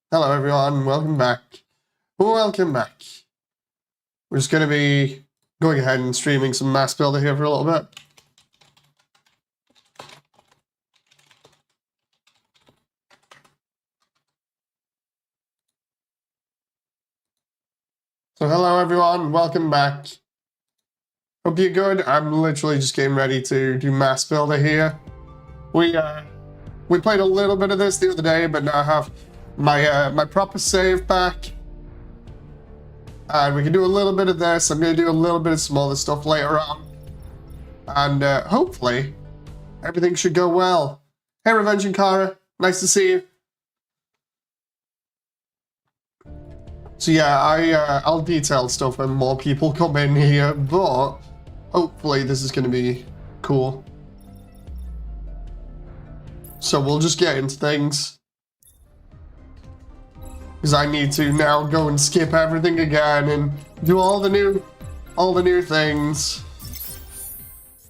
Hello everyone, welcome back. Welcome back. We're just going to be going ahead and streaming some Mass Builder here for a little bit. So hello everyone, welcome back. Hope you're good. I'm literally just getting ready to do Mass Builder here. We played a little bit of this the other day, but now I have my proper save back. And we can do a little bit of this. I'm going to do a little bit of some other stuff later on. And hopefully, everything should go well. Hey, Revenge and Kara. Nice to see you. So yeah, I'll detail stuff when more people come in here, but hopefully this is going to be cool. So we'll just get into things. Because I need to now go and skip everything again and do all the new things.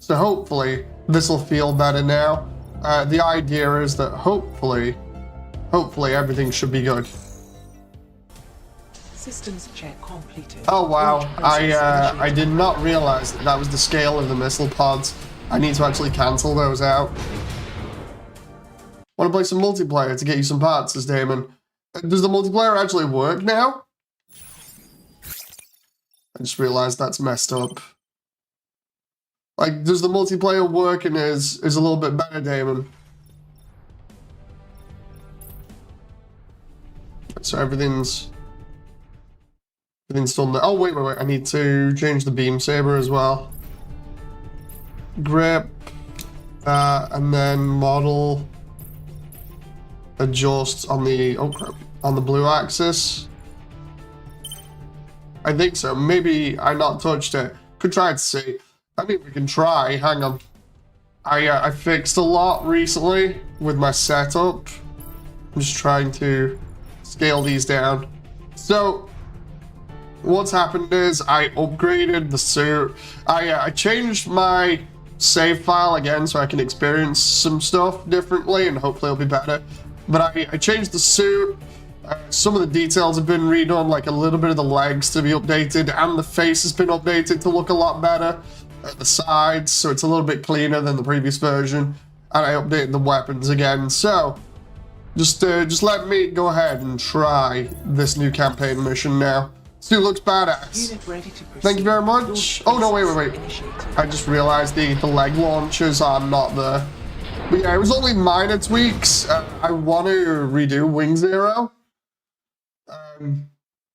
So hopefully this will feel better now. The idea is that hopefully everything should be good. Systems check completed. Oh wow, I did not realize that that was the scale of the missile pods. I need to actually cancel those out. Want to play some multiplayer to get you some parts, says Damon. Does the multiplayer actually work now? I just realized that's messed up. Like, does the multiplayer work and is a little bit better, Damon? So everything's done there. Oh wait, I need to change the beam saber as well. Grip, and then model. Adjust on the blue axis. I think so. Maybe I not touched it. Could try to see. I mean, we can try. Hang on. I fixed a lot recently with my setup. I'm just trying to scale these down. So what's happened is I upgraded the suit. I changed my save file again so I can experience some stuff differently and hopefully it'll be better. But I changed the suit. Some of the details have been redone, like a little bit of the legs to be updated, and the face has been updated to look a lot better at the sides, so it's a little bit cleaner than the previous version. And I updated the weapons again. So just let me go ahead and try this new campaign mission now. Suit looks badass. Thank you very much. Oh no, wait. I just realized the leg launchers are not there. But yeah, it was only minor tweaks. I want to redo Wing Zero.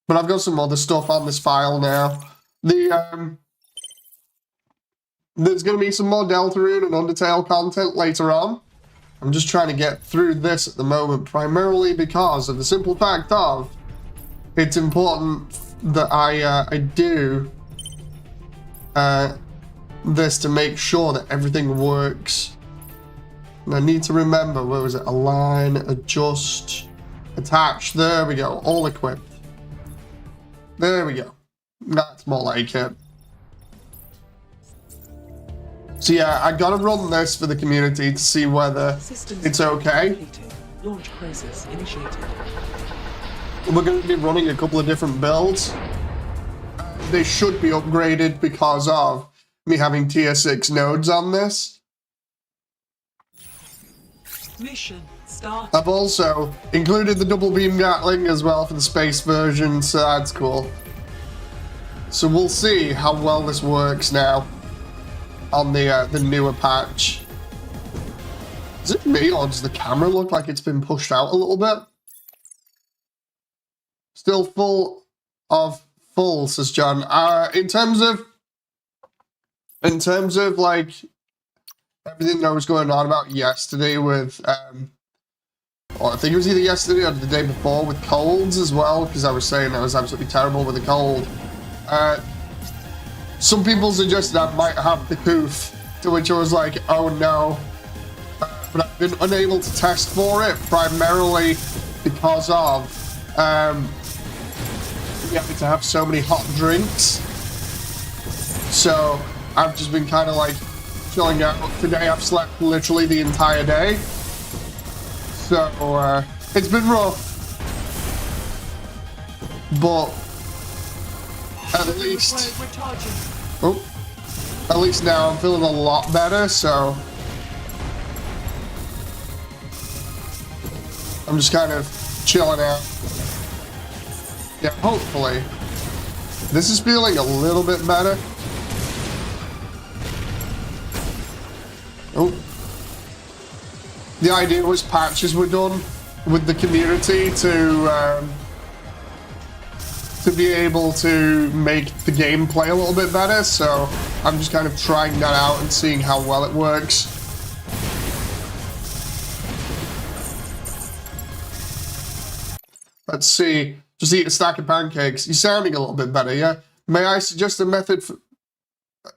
But I've got some other stuff on this file now. There's going to be some more Deltarune and Undertale content later on. I'm just trying to get through this at the moment, primarily because of the simple fact of it's important that I do this to make sure that everything works. And I need to remember, where was it? Align, adjust, attach. There we go. All equipped. There we go. That's more like it. So yeah, I gotta run this for the community to see whether it's okay. Launch process initiated. We're going to be running a couple of different builds. They should be upgraded because of me having tier 6 nodes on this. Mission start. I've also included the double beam Gatling as well for the space version, so that's cool. So we'll see how well this works now on the newer patch. Is it me, or does the camera look like it's been pushed out a little bit? Still full, says John. In terms of like everything that was going on about yesterday with, or I think it was either yesterday or the day before with colds as well, because I was saying I was absolutely terrible with a cold. Some people suggested I might have the coof, to which I was like, oh no. But I've been unable to test for it, primarily because of having to have so many hot drinks. So I've just been kind of like chilling out. Today I've slept literally the entire day. So it's been rough. but at least, oh, at least now I'm feeling a lot better, so I'm just kind of chilling out. Yeah, hopefully. This is feeling a little bit better. Oh. The idea was patches were done with the community to be able to make the gameplay a little bit better, so I'm just kind of trying that out and seeing how well it works. Let's see. Just eat a stack of pancakes. You're sounding a little bit better, yeah? May I suggest a method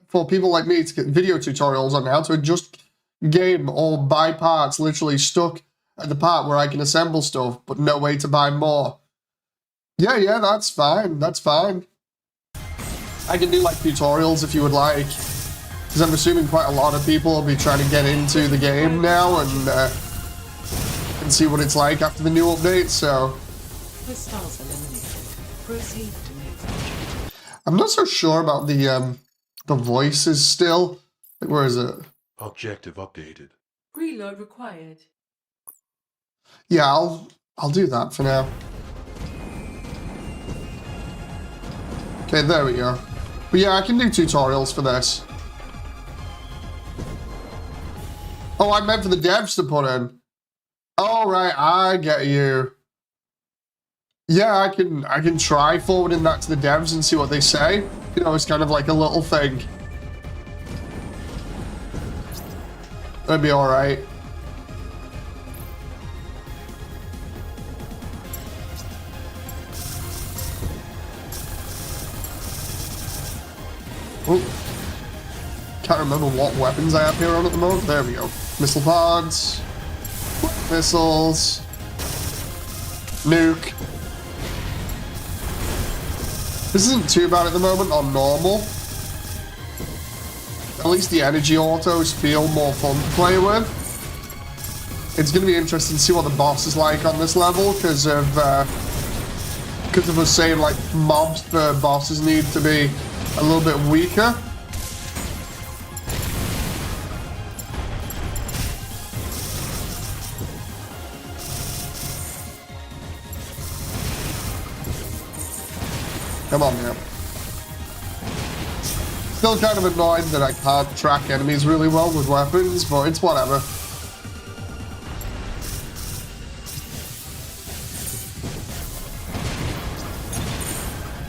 for people like me to get video tutorials on how to adjust game or buy parts literally stuck at the part where I can assemble stuff, but no way to buy more? Yeah, that's fine. That's fine. I can do like tutorials if you would like, because I'm assuming quite a lot of people will be trying to get into the game now and see what it's like after the new update, so... Hostiles eliminated. Proceed to next objective. I'm not so sure about the voices still. Like, where is it? Objective updated. Reload required. Yeah, I'll do that for now. Okay, there we go. But yeah, I can do tutorials for this. Oh, I meant for the devs to put in. Oh, right, I get you. Yeah, I can try forwarding that to the devs and see what they say. You know, it's kind of like a little thing. That'd be alright. Oh. Can't remember what weapons I have here on at the moment. There we go. Missile pods. Missiles. Nuke. This isn't too bad at the moment on normal. At least the energy autos feel more fun to play with. It's going to be interesting to see what the boss is like on this level, because of us saying like mobs for bosses need to be a little bit weaker. Come on now. Still kind of annoyed that I can't track enemies really well with weapons, but it's whatever.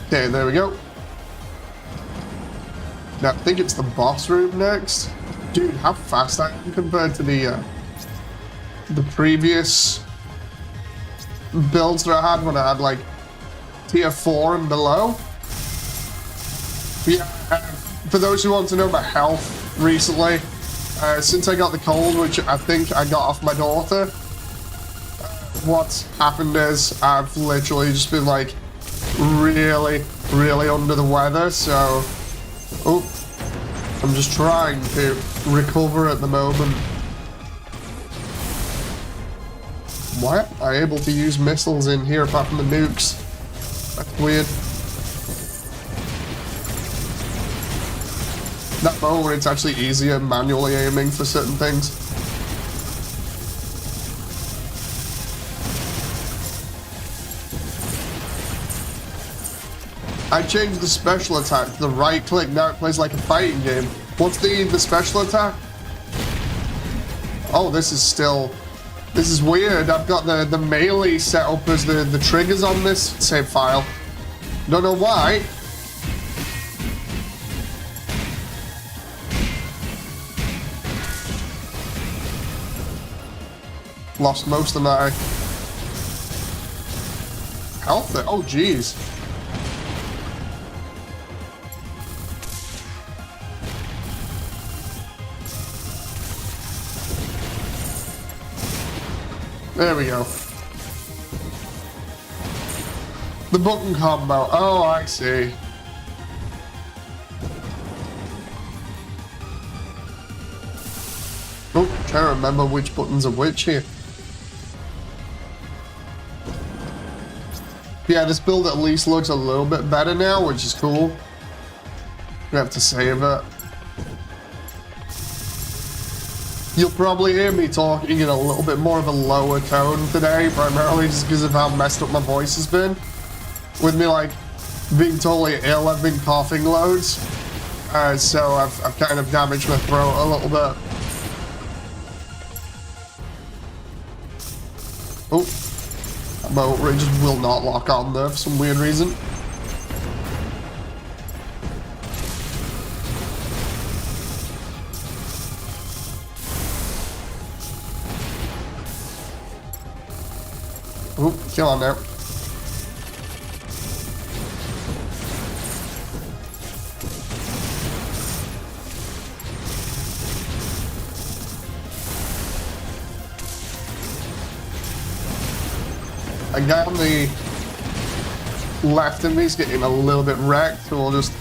Okay, there we go. Now, I think it's the boss room next. Dude, how fast I am compared to the previous builds that I had when I had like tier 4 and below. Yeah, for those who want to know about health recently, since I got the cold, which I think I got off my daughter, what's happened is I've literally just been like really under the weather, so I'm just trying to recover at the moment. Why am I able to use missiles in here apart from the nukes? That's weird. That moment where it's actually easier manually aiming for certain things. I changed the special attack to the right click, now it plays like a fighting game. What's the special attack? Oh, this is weird. I've got the melee set up as the triggers on this save file. Don't know why. Lost most of my health there. Oh, jeez. There we go. The button combo. Oh, I see. Oh, trying to remember which buttons are which here. Yeah, this build at least looks a little bit better now, which is cool. We have to save it. You'll probably hear me talking in a little bit more of a lower tone today, primarily just because of how messed up my voice has been. With me, like, being totally ill, I've been coughing loads. So I've kind of damaged my throat a little bit. Oh. That boat rig just will not lock on there for some weird reason. Oh, kill on there. A guy on the left of me is getting a little bit wrecked, so we'll just...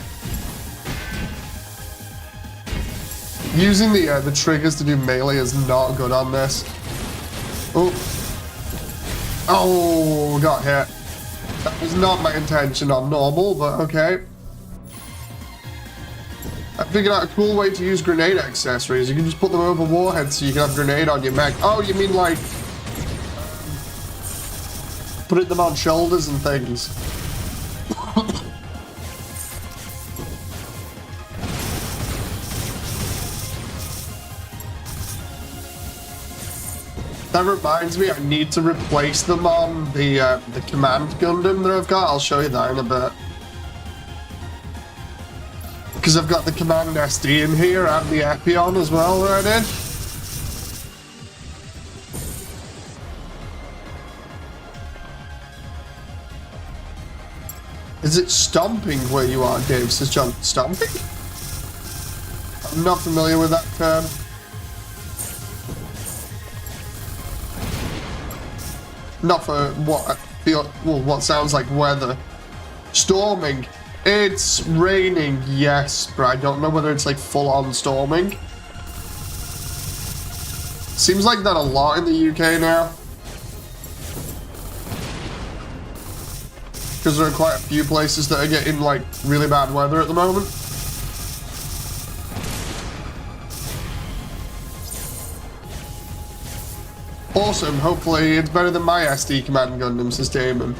Using the triggers to do melee is not good on this. Oh. Oh, got hit. That was not my intention on normal, but okay. I figured out a cool way to use grenade accessories. You can just put them over warheads so you can have grenade on your mech. Oh, you mean like... putting them on shoulders and things. That reminds me, I need to replace them on the command Gundam that I've got. I'll show you that in a bit. Because I've got the command SD in here and the Epion as well that I did. Is it stomping where you are, Dave? Says John. Stomping? I'm not familiar with that term. Not for what I feel, well, what sounds like weather. Storming. It's raining, yes, but I don't know whether it's like full-on storming. Seems like that a lot in the UK now. Because there are quite a few places that are getting like really bad weather at the moment. Awesome, hopefully it's better than my SD command Gundam, says Damon.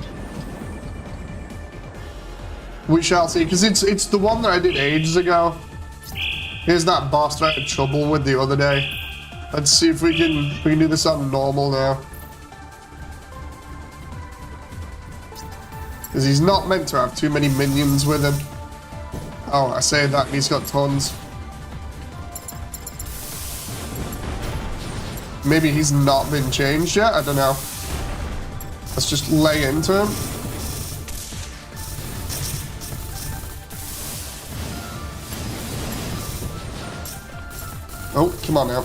We shall see, because it's the one that I did ages ago. Here's that boss that I had trouble with the other day. Let's see if we can do this on normal now. Because he's not meant to have too many minions with him. Oh, I say that, and he's got tons. Maybe he's not been changed yet, I don't know. Let's just lay into him. Oh, come on now.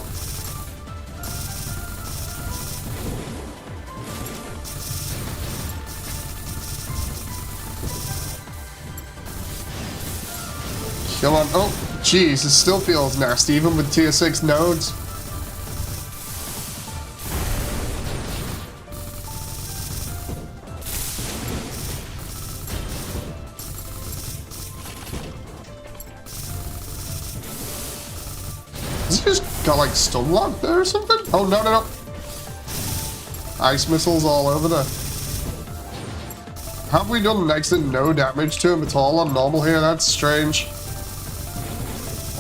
Come on. Oh, jeez, it still feels nasty, even with tier 6 nodes. Has he just got like stun locked there or something? Oh, no, no, no. Ice missiles all over there. Have we done next to no damage to him at all on normal here? That's strange.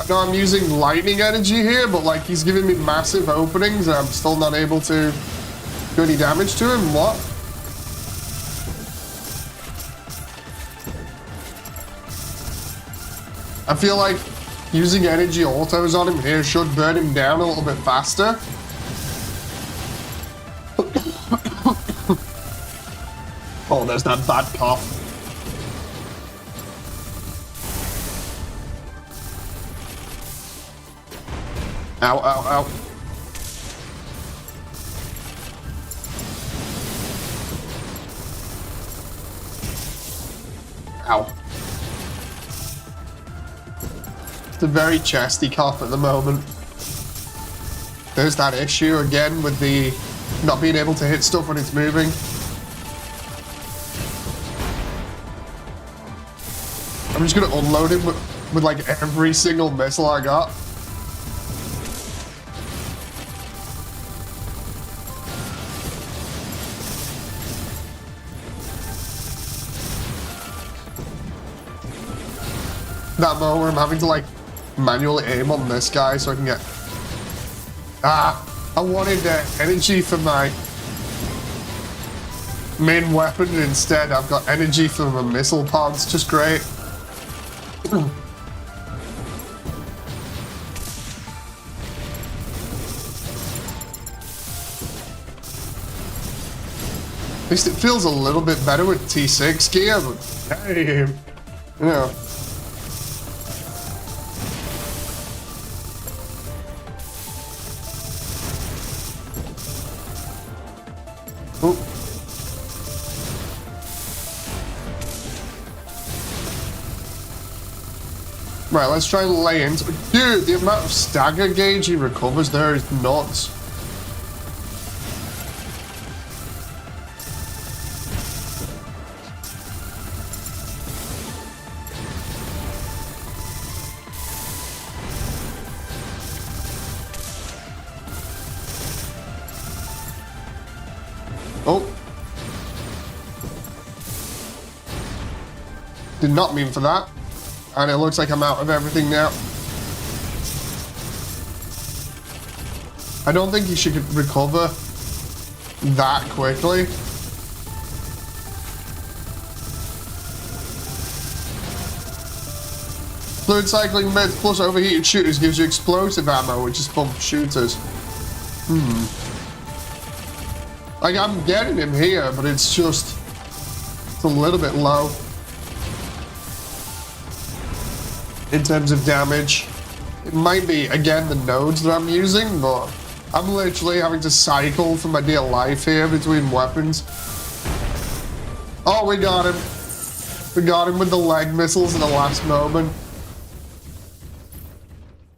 I know I'm using lightning energy here, but like he's giving me massive openings and I'm still not able to do any damage to him. What? I feel like using energy autos on him here should burn him down a little bit faster. Oh, there's that bad cough. Ow, ow, ow. Ow. It's a very chesty cough at the moment. There's that issue again with the not being able to hit stuff when it's moving. I'm just gonna unload him with like every single missile I got. That moment where I'm having to like manually aim on this guy so I can get... I wanted energy for my main weapon, and instead I've got energy for my missile pods. Just great. At least it feels a little bit better with T6 gear, but hey, you know. Oh. Right, let's try and lay into... Dude, the amount of stagger gauge he recovers there is nuts. Oh. Did not mean for that. And it looks like I'm out of everything now. I don't think he should recover that quickly. Fluid cycling meds plus overheated shooters gives you explosive ammo, which is fun for shooters. Like, I'm getting him here, but it's just... It's a little bit low. In terms of damage. It might be, again, the nodes that I'm using, but... I'm literally having to cycle for my dear life here between weapons. Oh, we got him. We got him with the leg missiles in the last moment.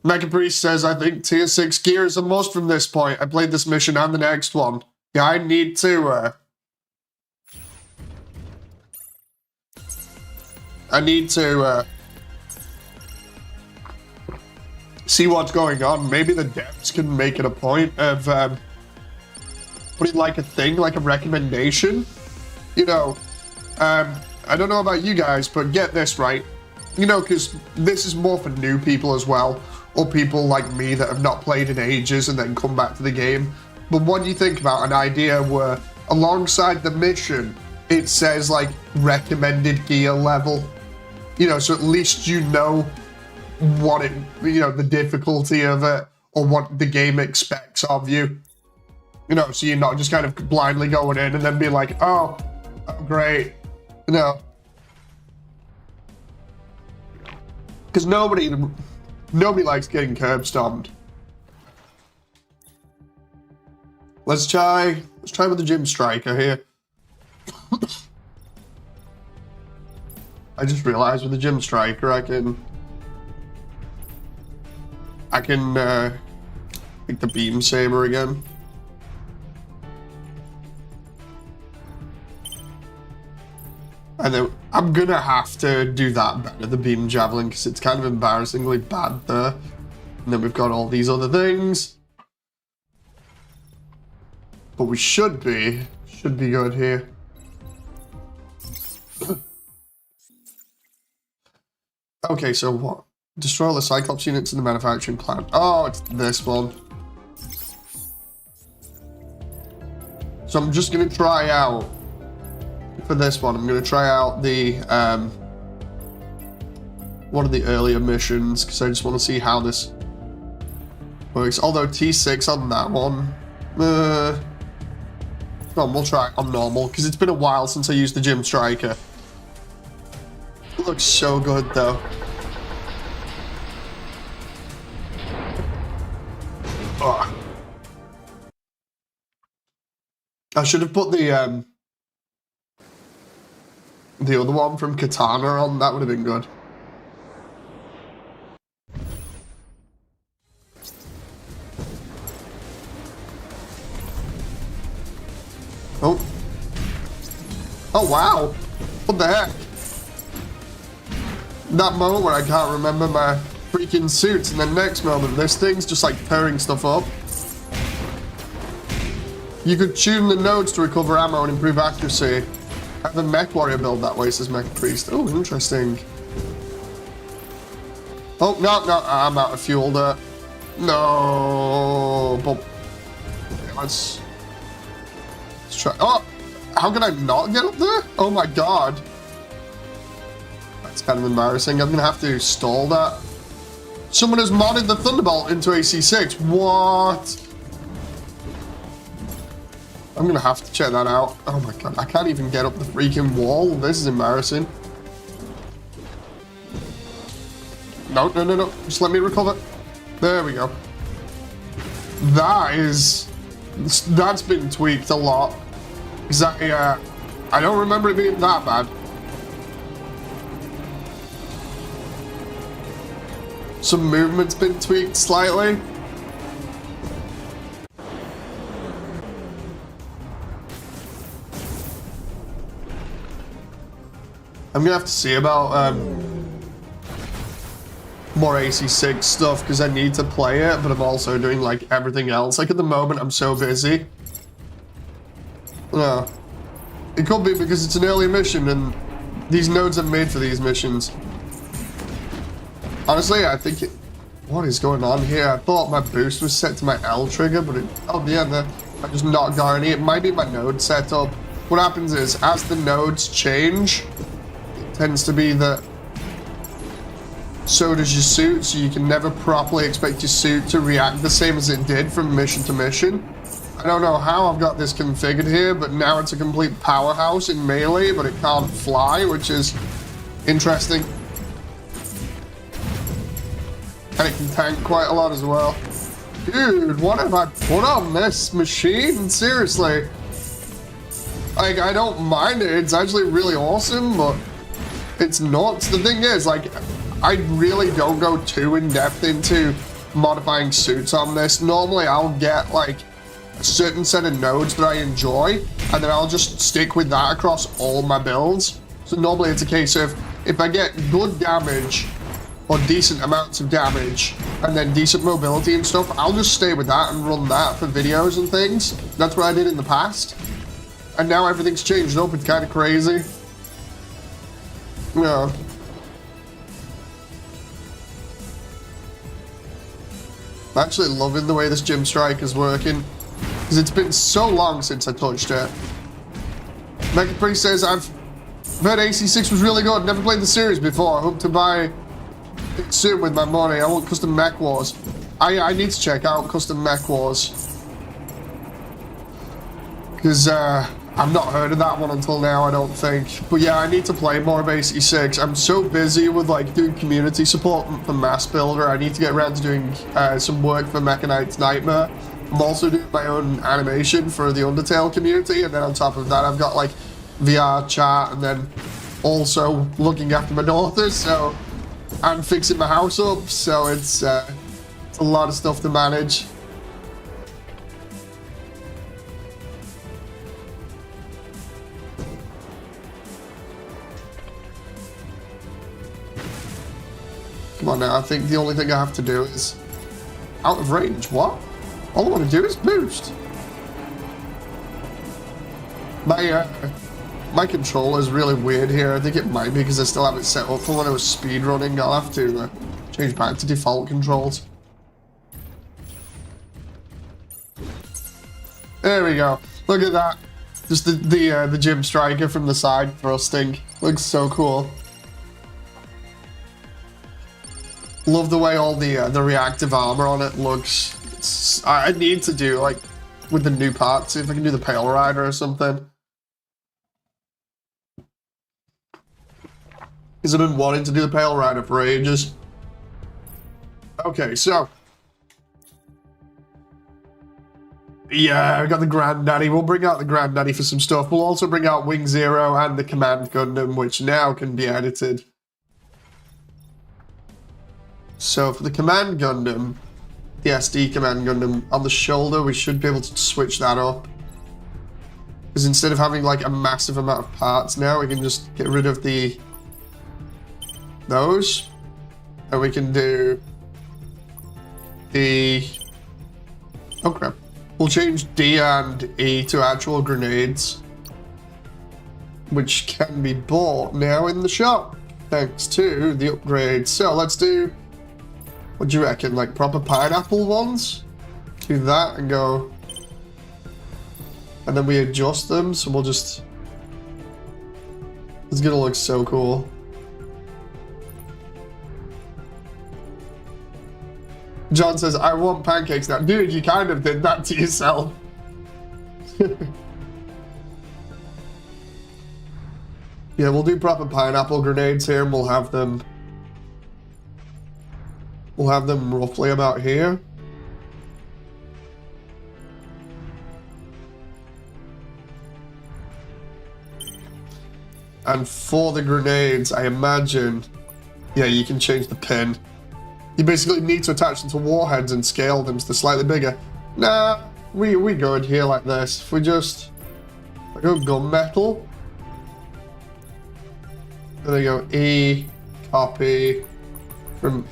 Mecha Priest says, I think tier 6 gear is a must from this point. I played this mission and the next one. Yeah, I need to, see what's going on. Maybe the devs can make it a point of, putting like a thing, like a recommendation. You know, I don't know about you guys, but get this right. You know, because this is more for new people as well, or people like me that have not played in ages and then come back to the game. But what do you think about an idea where alongside the mission, it says like recommended gear level? You know, so at least you know what it, you know, the difficulty of it or what the game expects of you. You know, so you're not just kind of blindly going in and then be like, oh great, you know. Because nobody likes getting curb stomped. Let's try with the Gym Striker here. I just realized with the Gym Striker I can pick the Beam Saber again. And then I'm gonna have to do that better, the Beam Javelin, because it's kind of embarrassingly bad there. And then we've got all these other things. But we should be good here. Okay, so what? Destroy all the Cyclops units in the manufacturing plant. Oh, it's this one. So I'm just gonna try out, for this one, I'm gonna try out the, one of the earlier missions, because I just want to see how this works. Although T6 on that one, no, we'll try it on normal, because it's been a while since I used the Gym Striker. It looks so good, though. Oh. I should have put the other one from Katana on. That would have been good. Oh. Oh, wow. What the heck? that moment where I can't remember my freaking suits, and then next moment, this thing's just like tearing stuff up. You could tune the nodes to recover ammo and improve accuracy. I have a mech warrior build that way, says Mech Priest. Oh, interesting. Oh, no, I'm out of fuel there. No, but let's try. Oh, how can I not get up there? Oh my god. That's kind of embarrassing. I'm gonna have to stall that. Someone has modded the Thunderbolt into AC6. What? I'm gonna have to check that out. Oh my god, I can't even get up the freaking wall. This is embarrassing. No. Just let me recover. There we go. That's been tweaked a lot. Because I don't remember it being that bad. Some movement's been tweaked slightly. I'm gonna have to see about more AC6 stuff because I need to play it, but I'm also doing like everything else. Like at the moment, I'm so busy. No, it could be because it's an early mission and these nodes are made for these missions. Honestly, I think what is going on here? I thought my boost was set to my L trigger, but oh yeah, I just not got any. It might be my node setup. What happens is as the nodes change, it tends to be that so does your suit, so you can never properly expect your suit to react the same as it did from mission to mission. I don't know how I've got this configured here, but now it's a complete powerhouse in melee, but it can't fly, which is interesting. And it can tank quite a lot as well. Dude, what have I put on this machine? Seriously. Like, I don't mind it. It's actually really awesome, but it's nuts. The thing is, like, I really don't go too in-depth into modifying suits on this. Normally, I'll get, like, a certain set of nodes that I enjoy, and then I'll just stick with that across all my builds. So normally it's a case of, if I get good damage, or decent amounts of damage, and then decent mobility and stuff, I'll just stay with that and run that for videos and things. That's what I did in the past. And now everything's changed up, it's kind of crazy. Yeah. I'm actually loving the way this Gym Strike is working, because it's been so long since I touched it. Mega Priest says, I've heard AC6 was really good, never played the series before, I hope to buy it soon with my money. I want Custom Mech Wars. I need to check out Custom Mech Wars, because I've not heard of that one until now, I don't think. But yeah, I need to play more of AC6. I'm so busy with like doing community support for M.A.S.S Builder. I need to get around to doing some work for Mechanite's Nightmare. I'm also doing my own animation for the Undertale community, and then on top of that, I've got like VR chat, and then also looking after my daughter, so and fixing my house up. So it's a lot of stuff to manage. Come on now, I think the only thing I have to do is out of range. What? All I want to do is boost. My controller is really weird here. I think it might be because I still have it set up for when I was speedrunning. I'll have to change back to default controls. There we go. Look at that. Just the Gym Striker from the side thrusting. Looks so cool. Love the way all the reactive armor on it looks. I need to do like with the new parts, see if I can do the Pale Rider or something. Because I've been wanting to do the Pale Rider for ages. Okay, so yeah, I got the Granddaddy. We'll bring out the Granddaddy for some stuff. We'll also bring out Wing Zero and the Command Gundam, which now can be edited. So for the Command Gundam, the SD Command Gundam, on the shoulder, we should be able to switch that up. Because instead of having like a massive amount of parts now, we can just get rid of the those. And we can do the... Oh crap. We'll change D and E to actual grenades, which can be bought now in the shop, thanks to the upgrade. So let's do, what do you reckon, like proper pineapple ones? Do that and go, and then we adjust them, so we'll just, it's gonna look so cool. John says, I want pancakes now. Dude, you kind of did that to yourself. Yeah, we'll do proper pineapple grenades here, and we'll have them roughly about here. And for the grenades, I imagine, yeah, you can change the pin. You basically need to attach them to warheads and scale them to slightly bigger. Nah, we good here like this. If we just go gunmetal. There we go, E, copy, from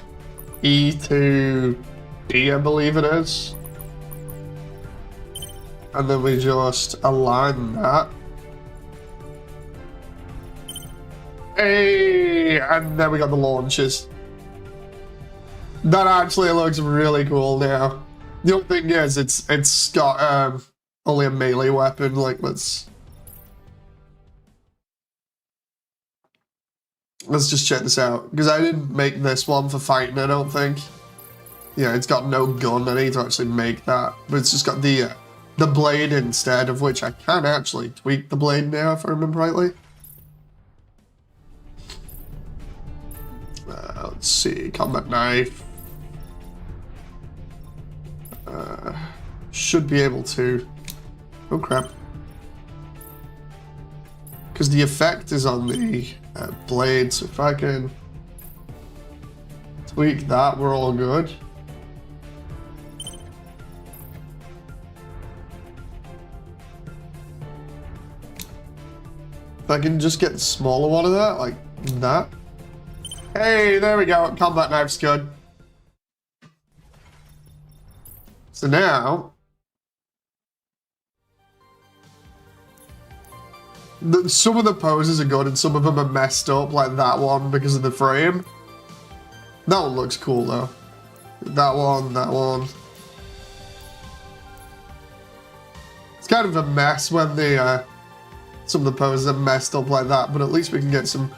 E to D, I believe it is. And then we just align that. Hey, and then we got the launches. That actually looks really cool now. The only thing is, it's got only a melee weapon. Like, let's just check this out, because I didn't make this one for fighting, I don't think. Yeah, it's got no gun. I need to actually make that, but it's just got the blade instead, of which I can actually tweak the blade now, if I remember rightly. Let's see, combat knife. Should be able to. Oh crap. Because the effect is on the blade, so if I can tweak that, we're all good. If I can just get the smaller one of that, like that. Hey, there we go. Combat knife's good. So now, some of the poses are good and some of them are messed up, like that one because of the frame. That one looks cool though. That one. It's kind of a mess when some of the poses are messed up like that, but at least we can get some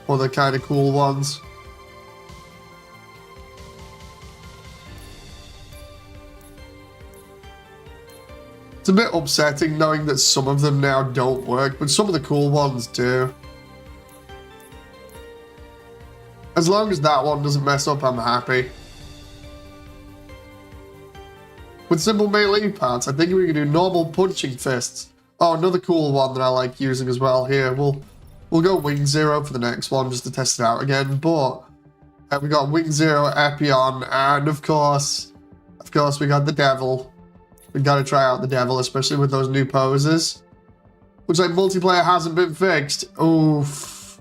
other kind of cool ones. It's a bit upsetting knowing that some of them now don't work, but some of the cool ones do. As long as that one doesn't mess up, I'm happy. With simple melee parts, I think we can do normal punching fists. Oh, another cool one that I like using as well here. We'll go Wing Zero for the next one just to test it out again, but we got Wing Zero, Epion, and of course we got the Devil. We gotta try out the Devil, especially with those new poses. Which, like, multiplayer hasn't been fixed. Oof.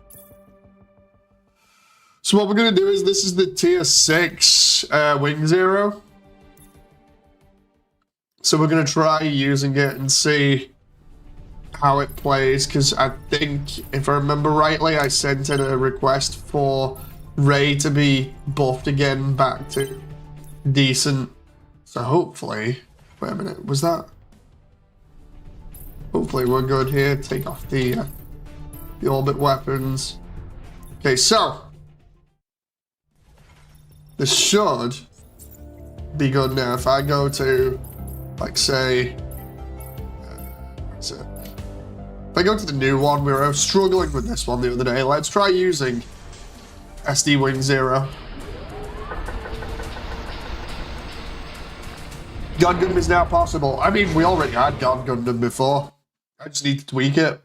So what we're gonna do is, this is the tier 6 Wing Zero. So we're gonna try using it and see how it plays, because I think, if I remember rightly, I sent in a request for Ray to be buffed again back to decent. So hopefully, wait a minute, was that? Hopefully we're good here. Take off the orbit weapons. Okay, so this should be good now. If I go to, like, say, what's it? If I go to the new one, we were struggling with this one the other day. Let's try using SD Wing Zero. Gundam is now possible. I mean, we already had Gundam before. I just need to tweak it.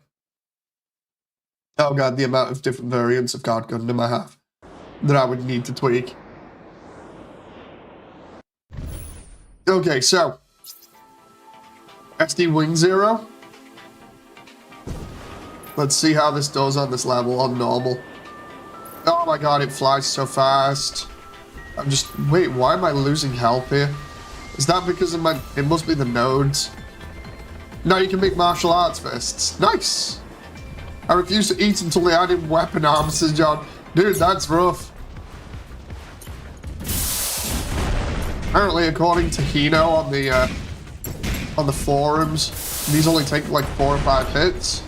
Oh god, the amount of different variants of God Gundam I have that I would need to tweak. Okay, so SD Wing Zero. Let's see how this does on this level on normal. Oh, Oh my god, it flies so fast. I'm just... Wait, why am I losing health here? Is that because of my... It must be the nodes. Now you can make martial arts fists. Nice! I refuse to eat until they add in weapon arms, says John. Dude, that's rough. Apparently, according to Hino on the forums, these only take like 4 or 5 hits.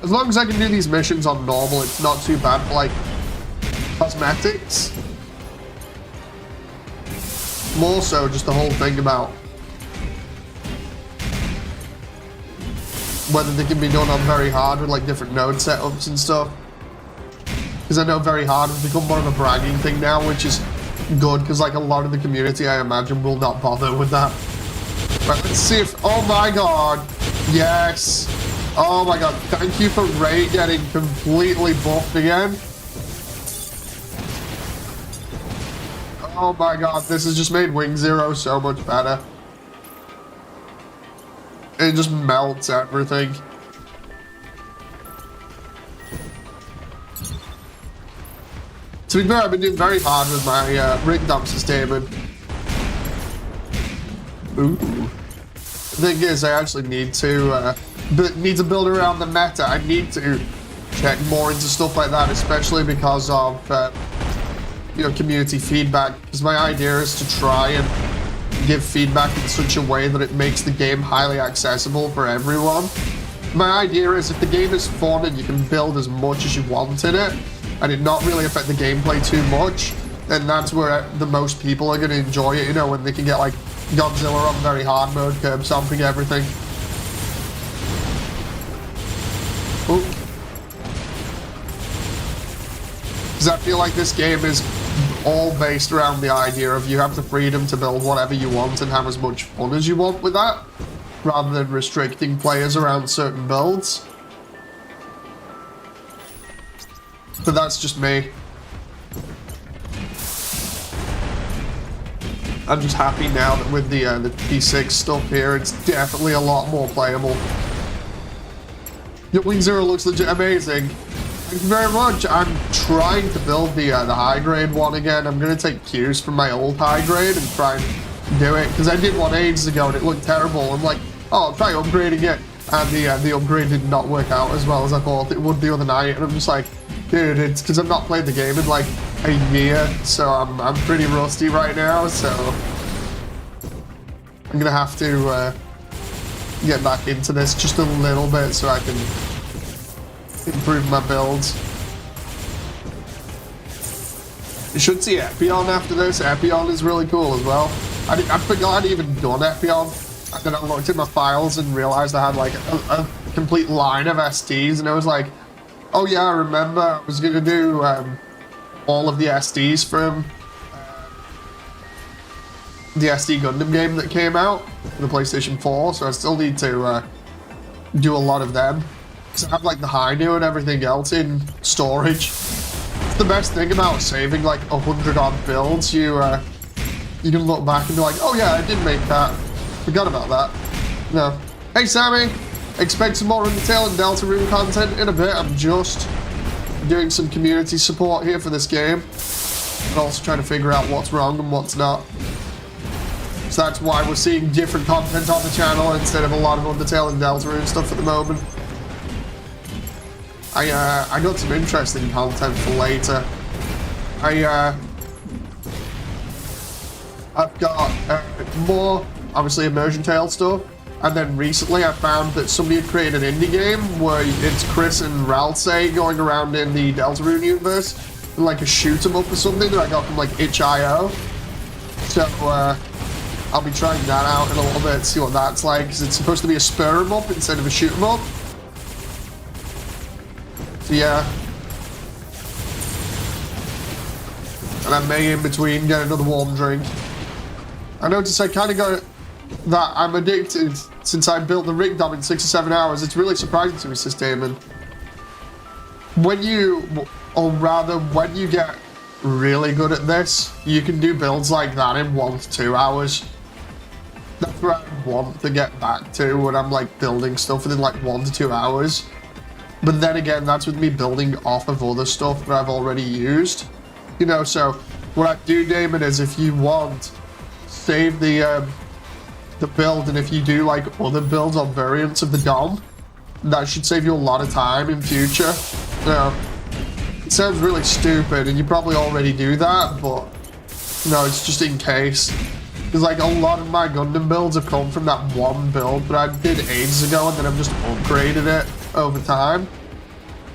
As long as I can do these missions on normal, it's not too bad for like cosmetics. More so just the whole thing about whether they can be done on very hard with like different node setups and stuff. Because I know very hard has become more of a bragging thing now, which is good because like a lot of the community, I imagine, will not bother with that. But let's see if... Oh my god! Yes! Oh my god, thank you for Ray getting completely buffed again. Oh my god, this has just made Wing Zero so much better. It just melts everything. To be fair, I've been doing very hard with my rig dump sustainment. Ooh. The thing is, I actually need to build around the meta. I need to check more into stuff like that, especially because of you know, community feedback. Because my idea is to try and give feedback in such a way that it makes the game highly accessible for everyone. My idea is if the game is fun and you can build as much as you want in it, and it not really affect the gameplay too much, then that's where the most people are going to enjoy it, you know, when they can get like Godzilla on very hard mode, curb stomping everything. Because I feel like this game is all based around the idea of you have the freedom to build whatever you want and have as much fun as you want with that, rather than restricting players around certain builds. But that's just me. I'm just happy now that with the P6 stuff here, it's definitely a lot more playable. Your Wing Zero looks legit amazing. Thank you very much. I'm trying to build the high grade one again. I'm gonna take cues from my old high grade and try and do it, because I did one ages ago and it looked terrible. I'm like, oh, I'll try upgrading it, and the upgrade did not work out as well as I thought it would the other night. And I'm just like, dude, it's because I've not played the game in like a year, so I'm pretty rusty right now. So I'm gonna have to get back into this just a little bit so I can improve my builds. You should see Epion after this. Epion is really cool as well. I forgot I'd even done Epion, and then I looked at my files and realized I had like a complete line of SDs, and I was like, oh yeah, I remember I was gonna do all of the SDs from the SD Gundam game that came out for the PlayStation 4, so I still need to do a lot of them. Because I have like the Hainu and everything else in storage. It's the best thing about saving like 100 odd builds. You can look back and be like, oh yeah, I did make that. Forgot about that. No. Hey Sammy! Expect some more Undertale and Deltarune content in a bit. I'm just doing some community support here for this game. And also trying to figure out what's wrong and what's not. So that's why we're seeing different content on the channel instead of a lot of Undertale and Deltarune stuff at the moment. I got some interesting content for later. I've got more, obviously, Immersion Tale stuff. And then recently I found that somebody had created an indie game where it's Chris and Ralsei going around in the Deltarune universe, like a shoot 'em up or something that I got from like itch.io. So I'll be trying that out in a little bit, see what that's like, because it's supposed to be a spur 'em up instead of a shoot 'em up. So yeah. And I may in between get another warm drink. I noticed I kind of got that I'm addicted since I built the rig dump in 6 or 7 hours. It's really surprising to me, says Damon. When you get really good at this, you can do builds like that in 1 to 2 hours. That's where I want to get back to when I'm like building stuff within like 1 to 2 hours. But then again, that's with me building off of other stuff that I've already used. You know, so what I do, Damon, is if you want, save the build, and if you do like other builds or variants of the DOM, that should save you a lot of time in future. You know, it sounds really stupid, and you probably already do that, but no, it's just in case. Because like a lot of my Gundam builds have come from that one build that I did ages ago, and then I've just upgraded it over time.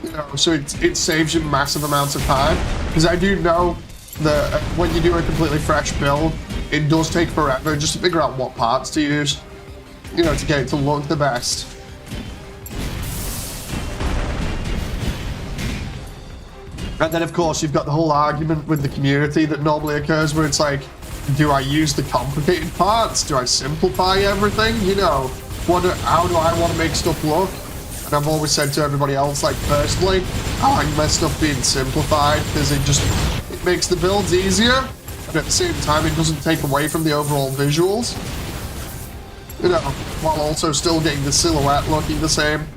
You know, so it saves you massive amounts of time. Because I do know that when you do a completely fresh build, it does take forever just to figure out what parts to use. You know, to get it to look the best. And then, of course, you've got the whole argument with the community that normally occurs where it's like, do I use the complicated parts? Do I simplify everything? You know, how do I want to make stuff look? And I've always said to everybody else, like, personally, I like my stuff being simplified because it makes the builds easier, but at the same time, it doesn't take away from the overall visuals. You know, while also still getting the silhouette looking the same.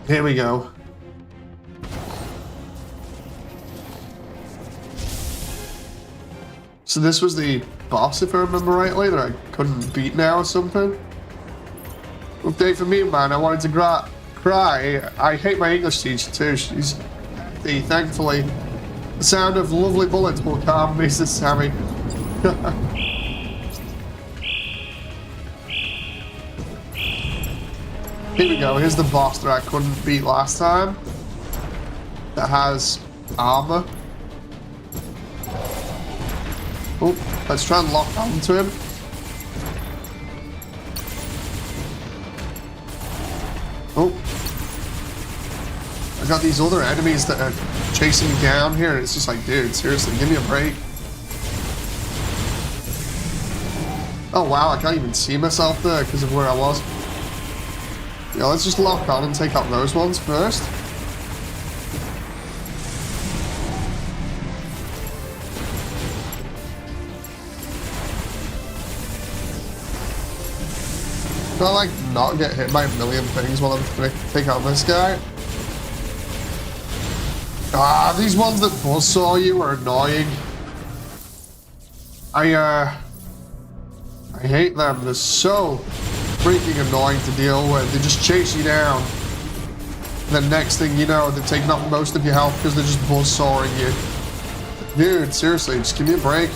Here we go. So this was the boss, if I remember rightly, that I couldn't beat now or something. Update for me, man. I wanted to cry. I hate my English teacher too. She's hefty, thankfully. The sound of lovely bullets will calm me, says Sammy. Here we go, here's the boss that I couldn't beat last time. That has armor. Oh, let's try and lock onto him. Oh. I got these other enemies that are chasing me down here, and it's just like, dude, seriously, give me a break. Oh wow, I can't even see myself there because of where I was. Yeah, let's just lock on and take out those ones first. Can I like not get hit by a million things while I'm trying to take out this guy? Ah, these ones that buzzsaw you are annoying. I hate them. They're so freaking annoying to deal with. They just chase you down. And then next thing you know, they're taking up most of your health because they're just buzzsawing you. Dude, seriously, just give me a break.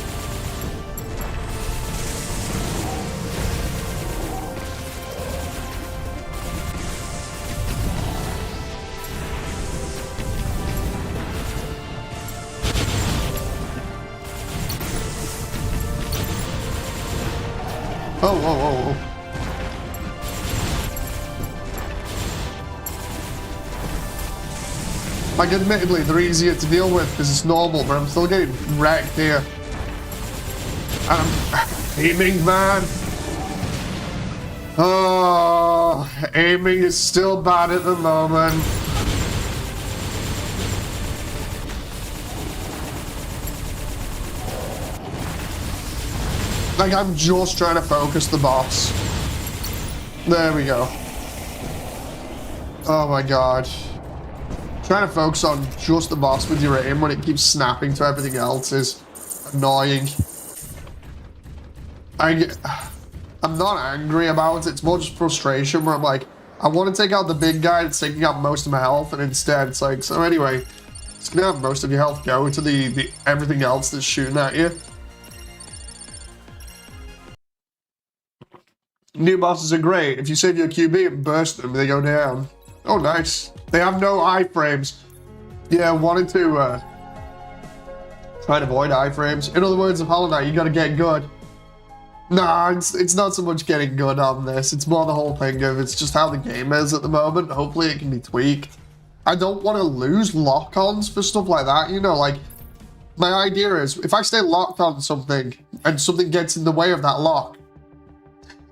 Oh, whoa, whoa, whoa. Like, admittedly, they're easier to deal with because it's normal, but I'm still getting wrecked here. I'm aiming, man. Oh, aiming is still bad at the moment. Like, I'm just trying to focus the boss. There we go. Oh my god. Trying to focus on just the boss with your aim when it keeps snapping to everything else is annoying. I'm not angry about it, it's more just frustration where I'm like, I want to take out the big guy that's taking out most of my health, and instead it's like, so anyway, it's gonna have most of your health go to the everything else that's shooting at you. New bosses are great. If you save your QB and burst them, they go down. Oh, nice. They have no iframes. Yeah, wanted to try and avoid iframes. In other words, Apollonite, you gotta get good. Nah, it's not so much getting good on this. It's more the whole thing of it's just how the game is at the moment. Hopefully it can be tweaked. I don't want to lose lock-ons for stuff like that, you know, like, my idea is, if I stay locked on something, and something gets in the way of that lock,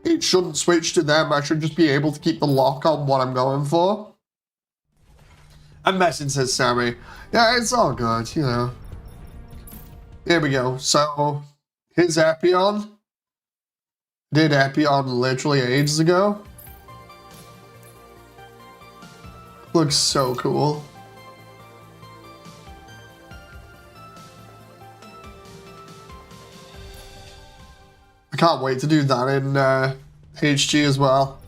it shouldn't switch to them. I should just be able to keep the lock on what I'm going for. M.A.S.S says Sammy. Yeah, it's all good, you know. Here we go. So, his Epion. Did Epion literally ages ago. Looks so cool. I can't wait to do that in HG as well.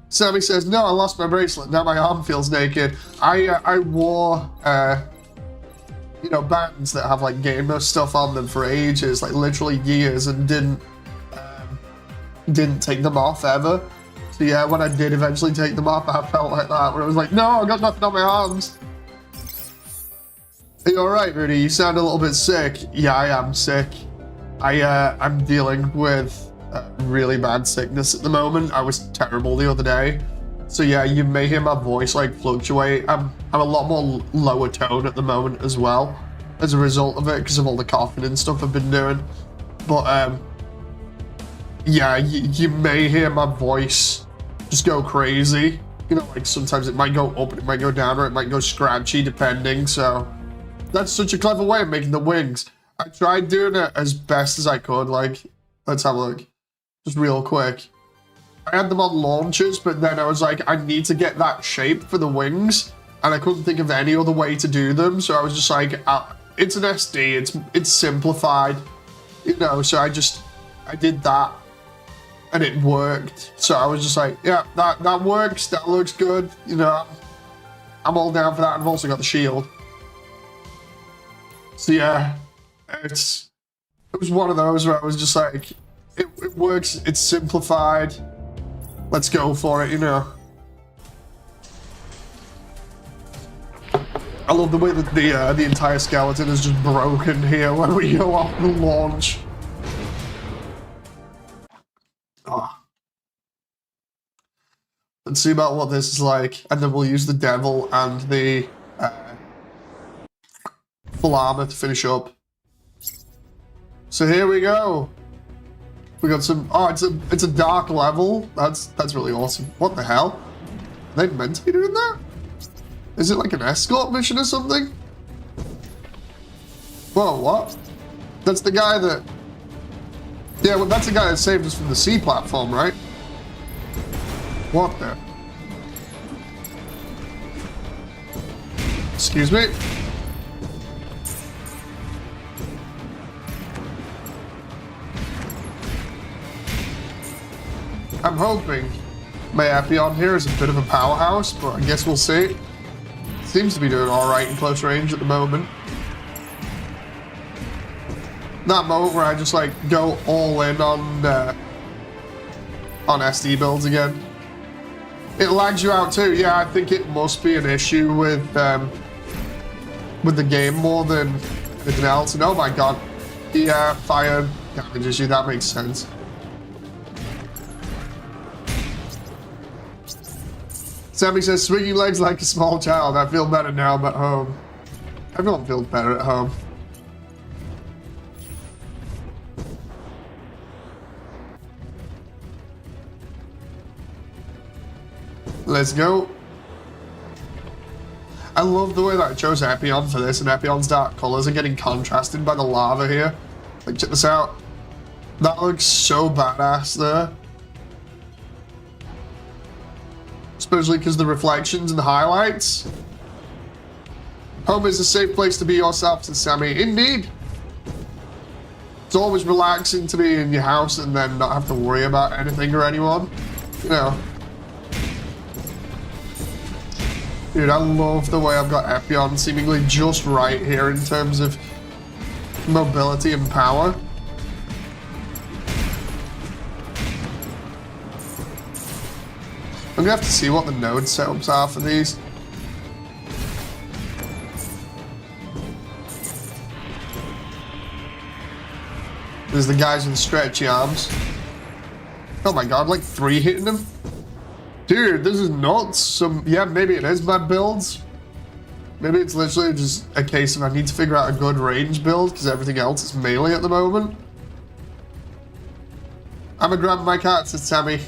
Sammy says, no, I lost my bracelet. Now my arm feels naked. I wore, you know, bands that have like gamer stuff on them for ages, like literally years, and didn't take them off ever. So yeah, when I did eventually take them off, I felt like that, where I was like, no, I got nothing on my arms. Are you alright, Rudy? You sound a little bit sick. Yeah, I am sick. I'm dealing with really bad sickness at the moment. I was terrible the other day. So yeah, you may hear my voice like fluctuate. I'm a lot more lower tone at the moment as well, as a result of it, because of all the coughing and stuff I've been doing. But yeah, you may hear my voice just go crazy. You know, like sometimes it might go up and it might go down, or it might go scratchy depending. So that's such a clever way of making the wings. I tried doing it as best as I could. Like, let's have a look. Just real quick. I had them on launchers, but then I was like, I need to get that shape for the wings, and I couldn't think of any other way to do them. So I was just like, it's an SD. It's simplified, you know. So I did that, and it worked. So I was just like, yeah, that works. That looks good. You know, I'm all down for that. I've also got the shield. So yeah, it was one of those where I was just like, it works. It's simplified. Let's go for it, you know. I love the way that the entire skeleton is just broken here when we go off the launch. Oh. Let's see about what this is like, and then we'll use the devil and the full armor to finish up. So here we go. We got some. Oh, it's a dark level. That's really awesome. What the hell? Are they meant to be doing that? Is it like an escort mission or something? Whoa, what? That's the guy that. Yeah, well, that's the guy that saved us from the sea platform, right? What the? Excuse me? I'm hoping my Epion here is a bit of a powerhouse, but I guess we'll see. Seems to be doing alright in close range at the moment. That moment where I just like go all in on SD builds again. It lags you out too. Yeah, I think it must be an issue with the game more than anything else. And oh my god, the fire damages you. That makes sense. Sammy says, swinging legs like a small child. I feel better now I'm at home. Everyone feels better at home. Let's go. I love the way that I chose Epion for this, and Epion's dark colors are getting contrasted by the lava here. Like, check this out. That looks so badass there. Especially because the reflections and the highlights. Home is a safe place to be yourself, says Sammy. Indeed. It's always relaxing to be in your house and then not have to worry about anything or anyone. You know. Dude, I love the way I've got Epion seemingly just right here in terms of mobility and power. I'm gonna have to see what the node setups are for these. There's the guys with the stretchy arms. Oh my god, like 3 hitting them? Dude, this is nuts. Yeah, maybe it is my builds. Maybe it's literally just a case of I need to figure out a good range build because everything else is melee at the moment. I'm gonna grab my cat, says Sammy.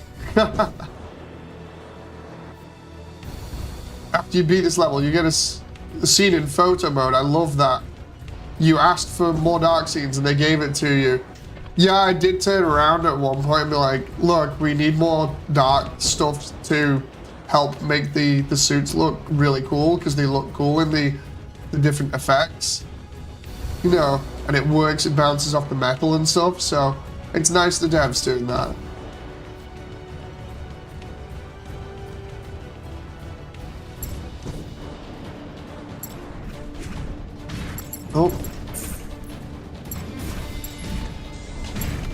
After you beat this level, you get a scene in photo mode. I love that. You asked for more dark scenes and they gave it to you. Yeah, I did turn around at one point and be like, look, we need more dark stuff to help make the suits look really cool, because they look cool in the different effects. You know, and it works, it bounces off the metal and stuff, so it's nice the devs doing that. Oh.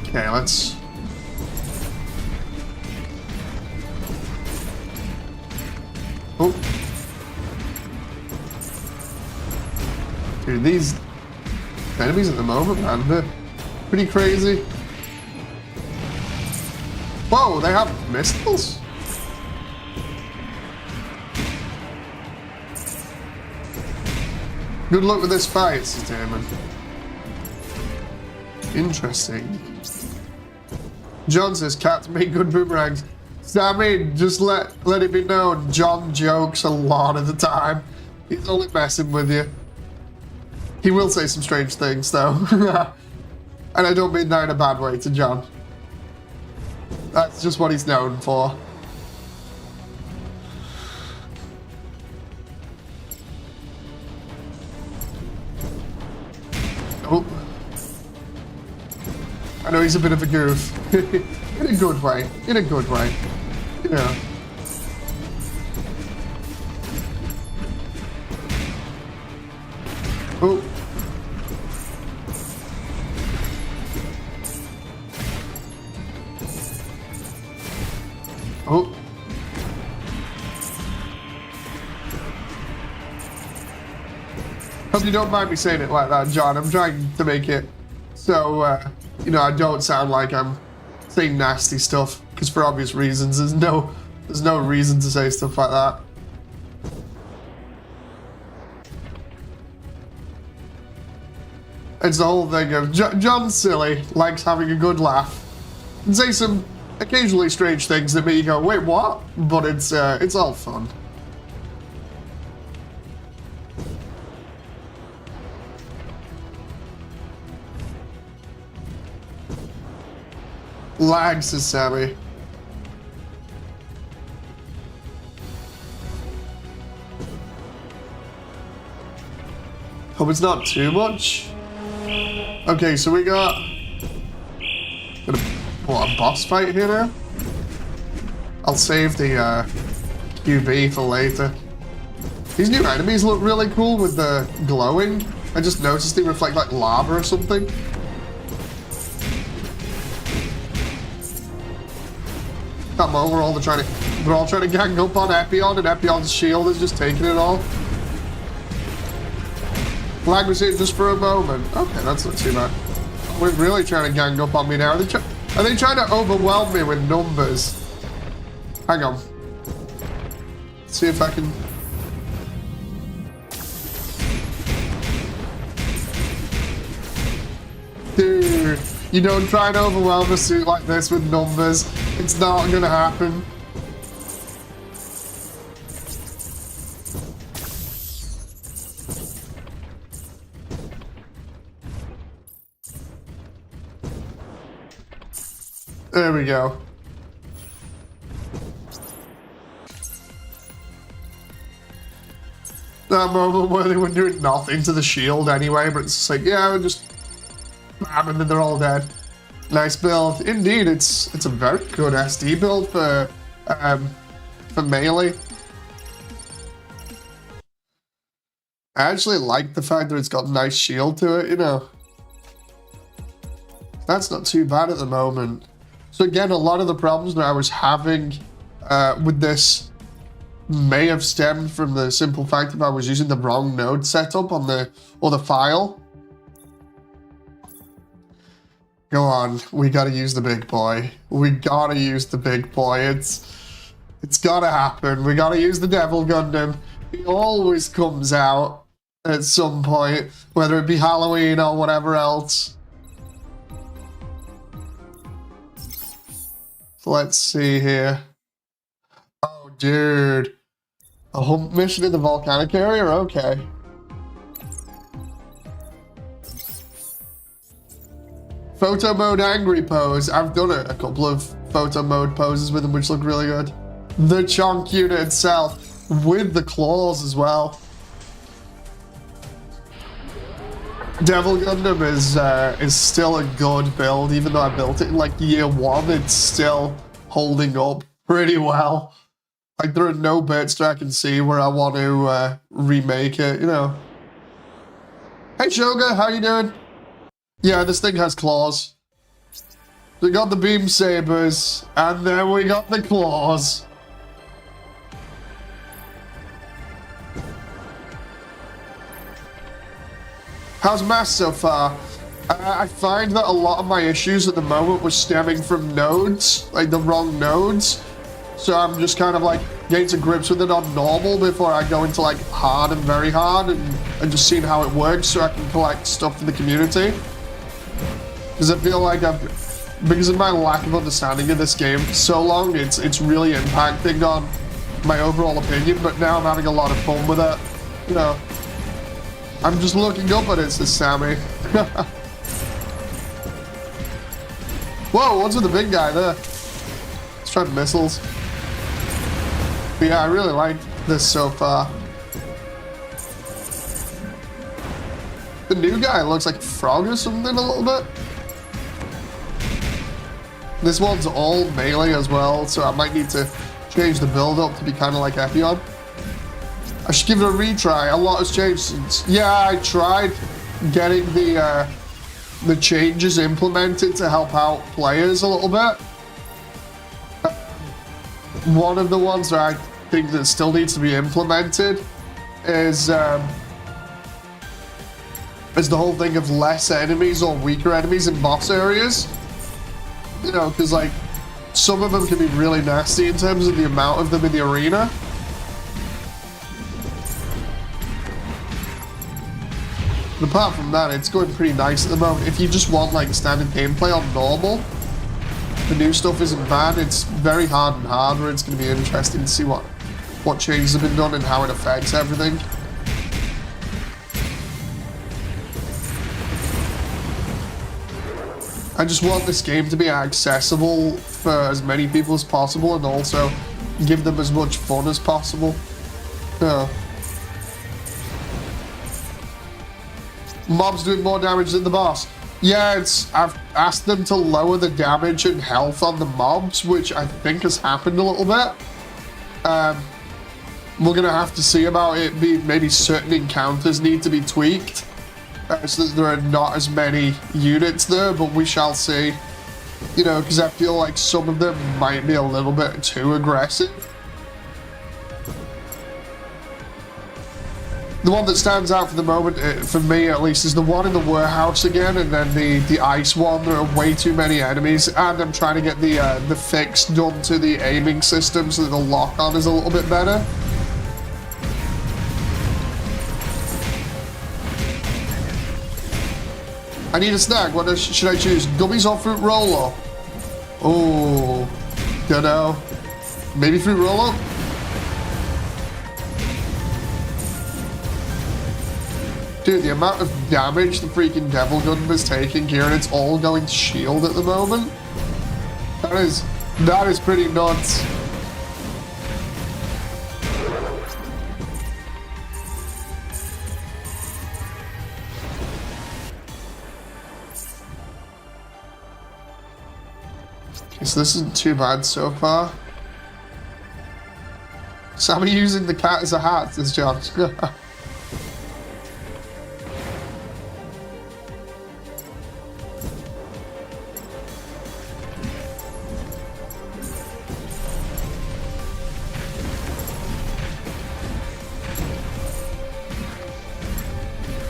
Okay, let's... Oh. Dude, these enemies at the moment, man, they're pretty crazy. Whoa, they have missiles? Good luck with this fight, says Damon. Interesting. John says cats make good boomerangs. Sammy, just let it be known, John jokes a lot of the time. He's only messing with you. He will say some strange things, though. And I don't mean that in a bad way to John. That's just what he's known for. Oh. I know he's a bit of a goof. In a good way. In a good way. Yeah. Oh. Oh. Hope you don't mind me saying it like that, John. I'm trying to make it so, you know, I don't sound like I'm saying nasty stuff, because for obvious reasons, there's no reason to say stuff like that. It's the whole thing of John's silly, likes having a good laugh, and say some occasionally strange things that make you go, wait, what? But it's all fun. Lag, says Sammy. Hope it's not too much. Okay, so we got what, a boss fight here now? I'll save the QB for later. These new enemies look really cool with the glowing. I just noticed they reflect like lava or something. Come on, we're all trying to gang up on Epion, and Epion's shield is just taking it all. Lag was here just for a moment. Okay, that's not too bad. We're really trying to gang up on me now. Are they trying to overwhelm me with numbers? Hang on. Let's see if I can... Dude, you don't try and overwhelm a suit like this with numbers. It's not gonna happen. There we go. That moment where they were doing nothing to the shield anyway, but it's just like, yeah, we're just bam, and then they're all dead. Nice build. Indeed, it's a very good SD build for melee. I actually like the fact that it's got a nice shield to it, you know. That's not too bad at the moment. So again, a lot of the problems that I was having with this may have stemmed from the simple fact that I was using the wrong node setup on the other file. Go on, we gotta use the big boy. We gotta use the big boy. It's gotta happen. We gotta use the Devil Gundam. He always comes out at some point, whether it be Halloween or whatever else. Let's see here. Oh, dude. A hunt mission in the volcanic area? Okay. Photo mode angry pose. I've done a couple of photo mode poses with them, which look really good. The chunk unit itself, with the claws as well. Devil Gundam is still a good build, even though I built it in like year 1, it's still holding up pretty well. Like there are no bits that I can see where I want to remake it, you know. Hey Shoga, how you doing? Yeah, this thing has claws. We got the beam sabers, and then we got the claws. How's M.A.S.S so far? I find that a lot of my issues at the moment were stemming from nodes, like the wrong nodes. So I'm just kind of like getting to grips with it on normal before I go into like hard and very hard and just seeing how it works so I can collect stuff for the community. Because I feel like because of my lack of understanding of this game for so long, it's really impacting on my overall opinion, but now I'm having a lot of fun with it. You know, I'm just looking up at it, says Sammy. Whoa, what's with the big guy there? He's trying missiles. But yeah, I really like this so far. The new guy looks like a frog or something a little bit. This one's all melee as well, so I might need to change the build up to be kind of like Epion. I should give it a retry. A lot has changed since. Yeah, I tried getting the changes implemented to help out players a little bit. One of the ones that I think that still needs to be implemented is the whole thing of less enemies or weaker enemies in boss areas. You know, because like some of them can be really nasty in terms of the amount of them in the arena. But apart from that, it's going pretty nice at the moment. If you just want like standard gameplay on normal, the new stuff isn't bad. It's very hard and harder. It's going to be interesting to see what changes have been done and how it affects everything. I just want this game to be accessible for as many people as possible and also give them as much fun as possible. Mobs doing more damage than the boss. Yeah, I've asked them to lower the damage and health on the mobs, which I think has happened a little bit. We're gonna have to see about it. Maybe certain encounters need to be tweaked. So that there are not as many units there, but we shall see. You know, because I feel like some of them might be a little bit too aggressive. The one that stands out for the moment, for me at least, is the one in the warehouse again, and then the ice one. There are way too many enemies, and I'm trying to get the fix done to the aiming system so that the lock-on is a little bit better. I need a snack. What should I choose? Gummies or fruit roll-up? Oh, don't know. Maybe fruit roll-up? Dude, the amount of damage the freaking Devil Gundam is taking here, and it's all going to shield at the moment. That is pretty nuts. So this isn't too bad so far. Sammy using the cat as a hat, says John.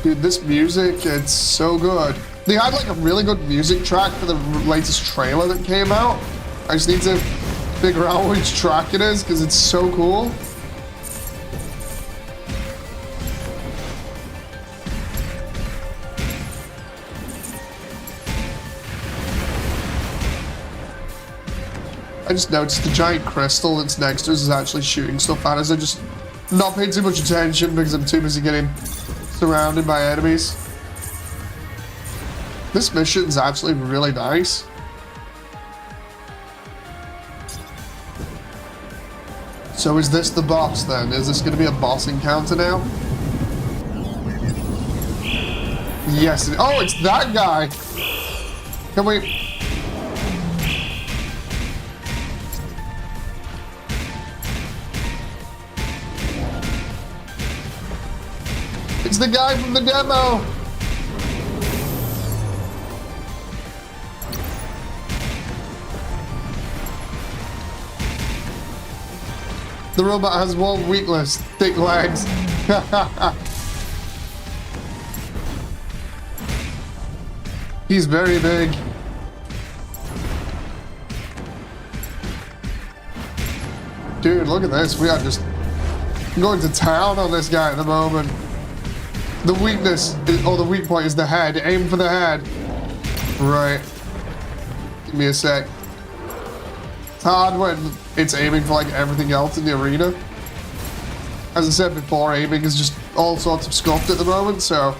Dude, this music, it's so good. They had like a really good music track for the latest trailer that came out. I just need to figure out which track it is because it's so cool. I just noticed the giant crystal that's next to us is actually shooting stuff at us. I just not paying too much attention because I'm too busy getting surrounded by enemies. This mission's actually really nice. So is this the boss then? Is this going to be a boss encounter now? Yes. Oh, it's that guy. Can we... It's the guy from the demo. The robot has one weakness, thick legs. He's very big. Dude, look at this. We are just going to town on this guy at the moment. The weakness, or the weak point is the head. Aim for the head. Right. Give me a sec. It's hard when it's aiming for like everything else in the arena. As I said before, aiming is just all sorts of scuffed at the moment, so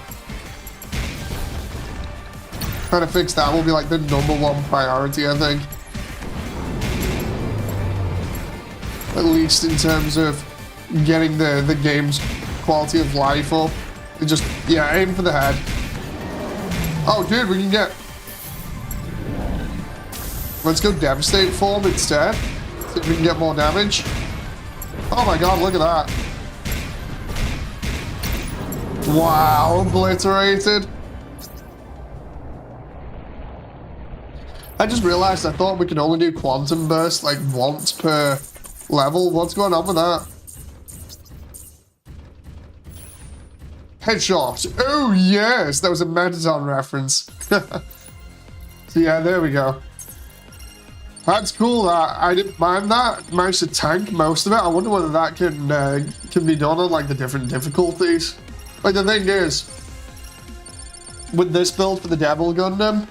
trying to fix that will be like the #1 priority, I think. At least in terms of getting the game's quality of life up. It just, yeah, aim for the head. Oh, dude, we can get... Let's go Devastate form instead. See if we can get more damage. Oh my god, look at that. Wow, obliterated. I just realized I thought we could only do Quantum Burst like once per level. What's going on with that? Headshot. Oh yes, that was a Mettaton reference. So yeah, there we go. That's cool. I didn't mind that. Managed to tank most of it. I wonder whether that can be done on like the different difficulties. Like the thing is, with this build for the Devil Gundam,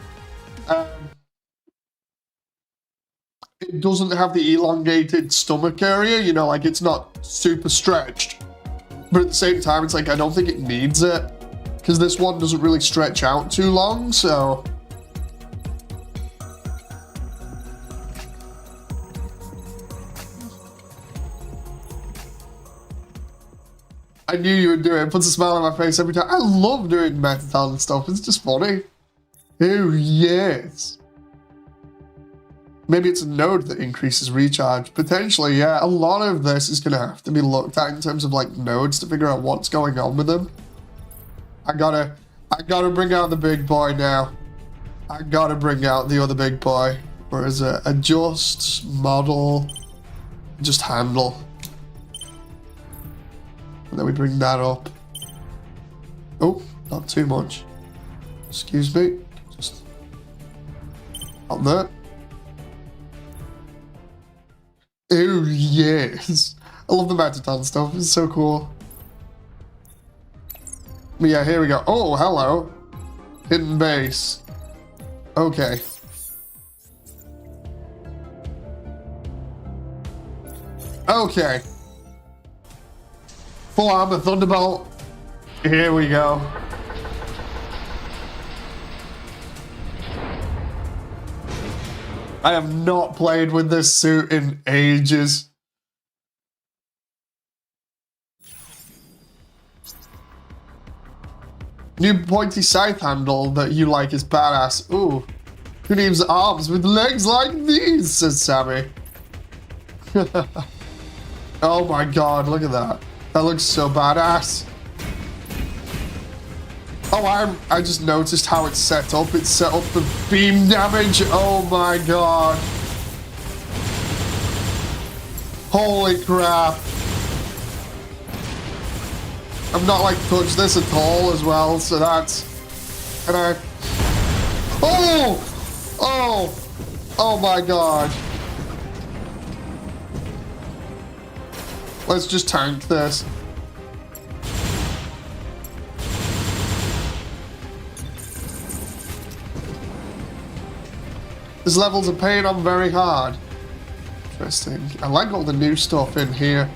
it doesn't have the elongated stomach area. You know, like it's not super stretched. But at the same time, it's like I don't think it needs it because this one doesn't really stretch out too long. So. I knew you would do it. It puts a smile on my face every time. I love doing Mettaton and stuff. It's just funny. Oh, yes. Maybe it's a node that increases recharge. Potentially, yeah. A lot of this is going to have to be looked at in terms of, like, nodes to figure out what's going on with them. I gotta bring out the big boy now. I gotta bring out the other big boy. Or is it adjust, model, just handle. And then we bring that up. Oh, not too much. Excuse me. Just up there. Oh, yes. I love the Mettaton stuff. It's so cool. But yeah, here we go. Oh, hello. Hidden base. Okay. Okay. Full armor Thunderbolt. Here we go. I have not played with this suit in ages. New pointy scythe handle that you like is badass. Ooh. Who needs arms with legs like these, says Sammy. Oh my god, look at that. That looks so badass. Oh, I just noticed how it's set up. It's set up for beam damage. Oh my god. Holy crap. I've not like touched this at all as well, so that's... And I... Oh! Oh! Oh my god. Let's just tank this. This level's a pain on very hard. Interesting. I like all the new stuff in here.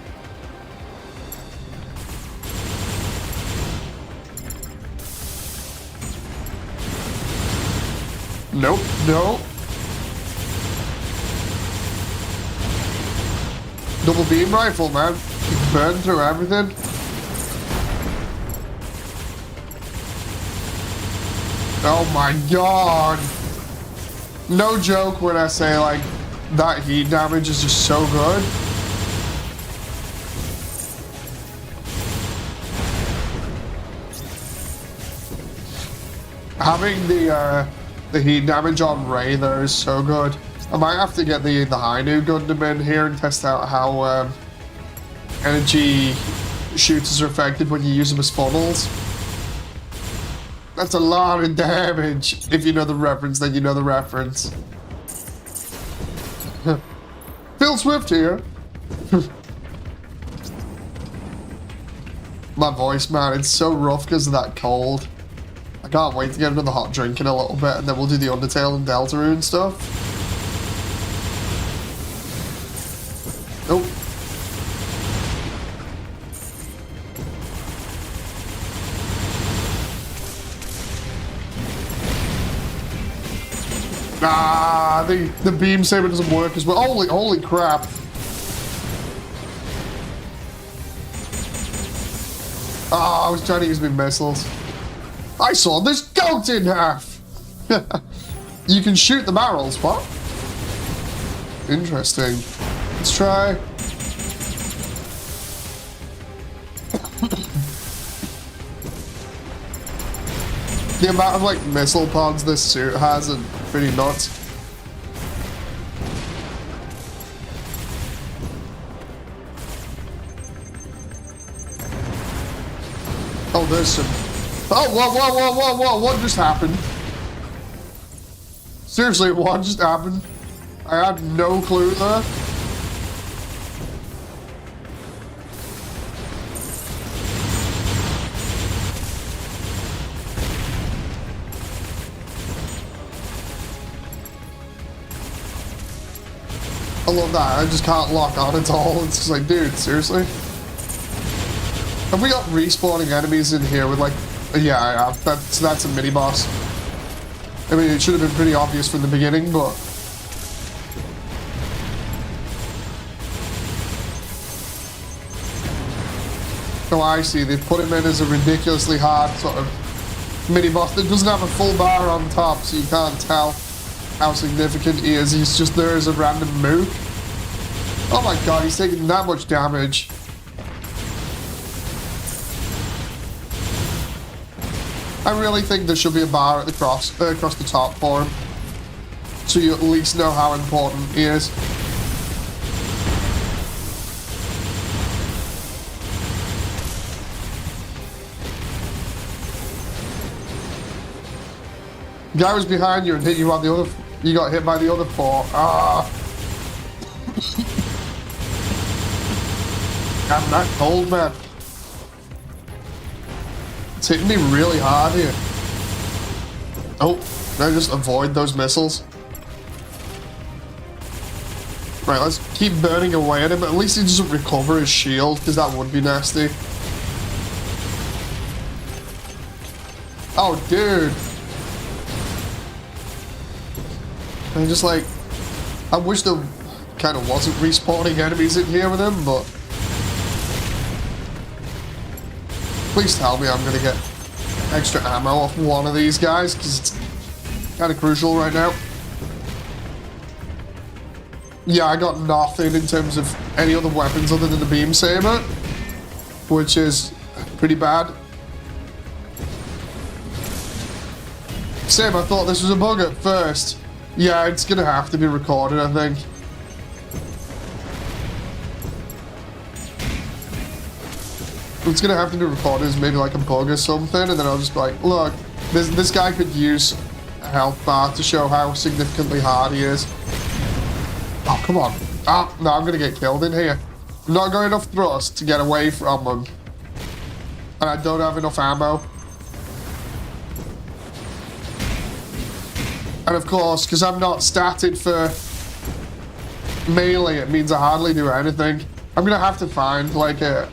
Nope, no. Double beam rifle, man. You can burn through everything. Oh my god. No joke when I say, like, that heat damage is just so good. Having the heat damage on Ray there is so good. I might have to get the high new Gundam in here and test out how energy shooters are affected when you use them as funnels. That's a lot of damage. If you know the reference, then you know the reference. Phil Swift here. My voice, man, it's so rough because of that cold. I can't wait to get another hot drink in a little bit, and then we'll do the Undertale and Deltarune stuff. Nope. Ah, the beam saber doesn't work as well. Holy crap. Ah, I was trying to use my missiles. I saw this goat in half. You can shoot the barrels, what? Interesting. Let's try. The amount of, like, missile pods this suit has are pretty nuts. Oh, there's some... Oh, whoa, what just happened? Seriously, what just happened? I had no clue there. I love that. I just can't lock on at all. It's just like, dude, seriously? Have we got respawning enemies in here with, like... Yeah, I have. That's a mini-boss. I mean, it should have been pretty obvious from the beginning, but... Oh, I see. They've put him in as a ridiculously hard sort of mini-boss that doesn't have a full bar on top, so you can't tell how significant he is. He's just there as a random mook. Oh my god, he's taking that much damage. I really think there should be a bar at the across the top for him, so you at least know how important he is. Guy was behind you and hit you on the other. You got hit by the other four. Ah. I'm that cold, man. It's hitting me really hard here. Oh, can I just avoid those missiles? Right, let's keep burning away at him. At least he doesn't recover his shield, because that would be nasty. Oh, dude. I just like... I wish there kind of wasn't respawning enemies in here with him, but... Please tell me I'm gonna get extra ammo off one of these guys, because it's kind of crucial right now. Yeah, I got nothing in terms of any other weapons other than the beam saber, which is pretty bad. Same, I thought this was a bug at first. Yeah, it's gonna have to be recorded, I think. It's gonna have to be recorded as maybe like a bug or something, and then I'll just be like, look, this guy could use a health bar to show how significantly hard he is. Oh, come on. Ah, no, I'm gonna get killed in here. I'm not got enough thrust to get away from him. And I don't have enough ammo. And of course, because I'm not statted for melee, it means I hardly do anything. I'm gonna have to find like a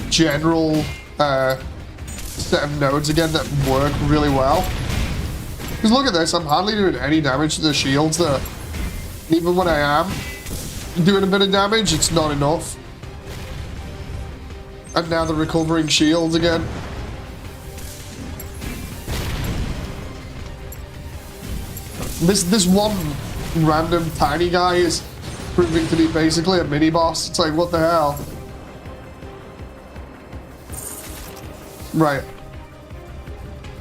general set of nodes again that work really well. Because look at this, I'm hardly doing any damage to the shields there. Even when I am doing a bit of damage, it's not enough. And now they're recovering shields again. This one random tiny guy is proving to be basically a mini boss. It's like, what the hell? Right.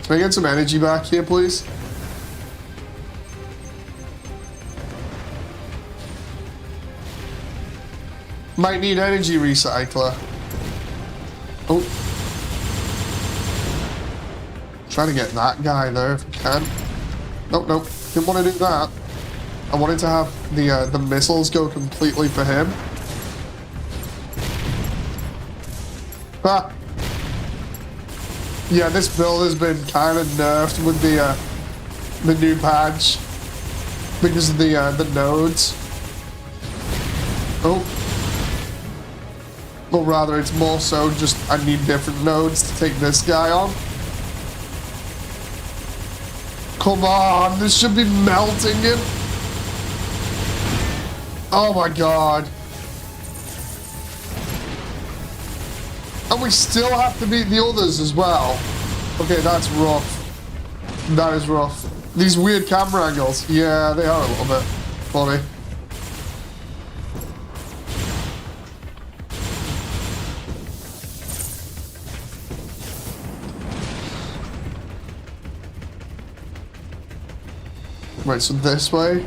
Can I get some energy back here, please? Might need energy recycler. Oh. Trying to get that guy there if I can. Nope, nope. Didn't want to do that. I wanted to have the missiles go completely for him. Ah. Yeah, this build has been kind of nerfed with the new patch because of the nodes. Oh. Or rather, it's more so just I need different nodes to take this guy on. Come on, this should be melting him. Oh my god. And we still have to beat the others as well. Okay, that's rough. That is rough. These weird camera angles. Yeah, they are a little bit funny. Right, so this way.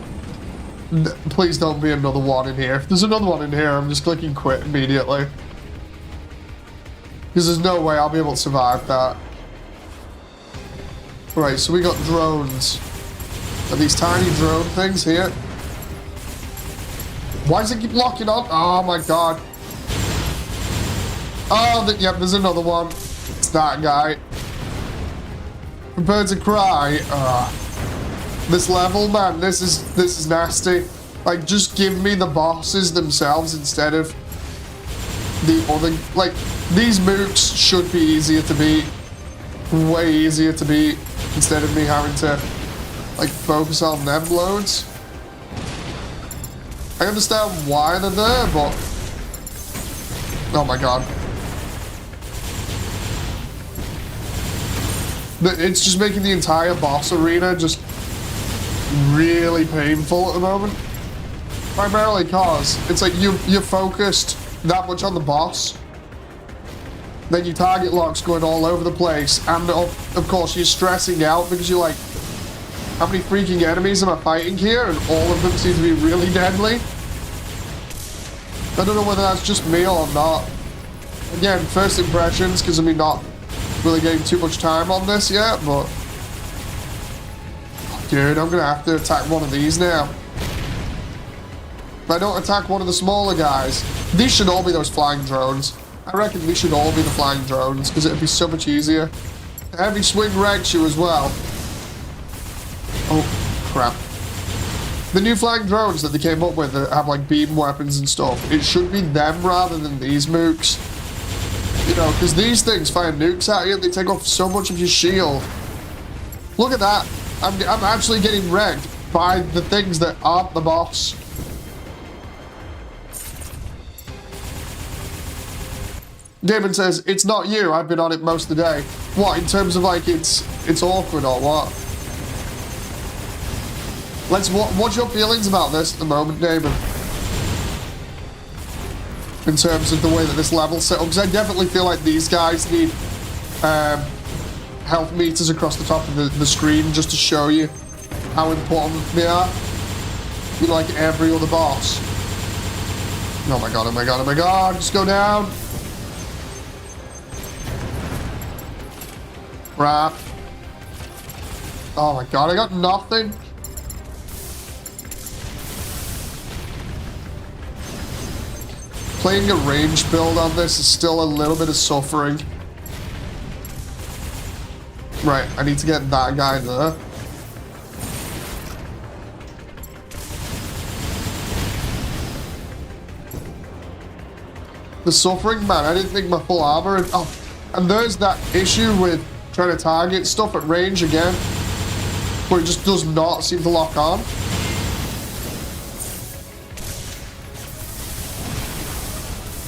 Please don't be another one in here. If there's another one in here, I'm just clicking quit immediately. Because there's no way I'll be able to survive that. Right, so we got drones. Are these tiny drone things here? Why does it keep locking on? Oh my god. Oh, yep, there's another one. It's that guy. Prepare to cry. This level, man, this is nasty. Like, just give me the bosses themselves instead of the other. Like, these mooks should be easier to beat. Way easier to beat instead of me having to, like, focus on them loads. I understand why they're there, but... Oh my god. It's just making the entire boss arena just really painful at the moment. Primarily cause it's like you're focused that much on the boss, then your target lock's going all over the place, and of course you're stressing out because you're like, how many freaking enemies am I fighting here? And all of them seem to be really deadly. I don't know whether that's just me or not. Again, first impressions, because I mean, not really getting too much time on this yet, but dude, I'm gonna have to attack one of these now. If I don't attack one of the smaller guys, these should all be those flying drones. I reckon these should all be the flying drones, because it'd be so much easier. Heavy swing wrecks you as well. Oh, crap. The new flying drones that they came up with that have like beam weapons and stuff, it should be them rather than these mooks. You know, because these things fire nukes at you and they take off so much of your shield. Look at that. I'm actually getting wrecked by the things that aren't the boss. Damon says, it's not you, I've been on it most of the day. What, in terms of like it's awkward or what? What's your feelings about this at the moment, Damon? In terms of the way that this level's set up, because I definitely feel like these guys need health meters across the top of the screen just to show you how important they are. You know, like every other boss. Oh my god, oh my god, oh my god, just go down. Crap. Oh my god, I got nothing. Playing a range build on this is still a little bit of suffering. Right, I need to get that guy there. The suffering, man. I didn't think my full armor. Oh, and there's that issue with trying to target stuff at range again, where it just does not seem to lock on.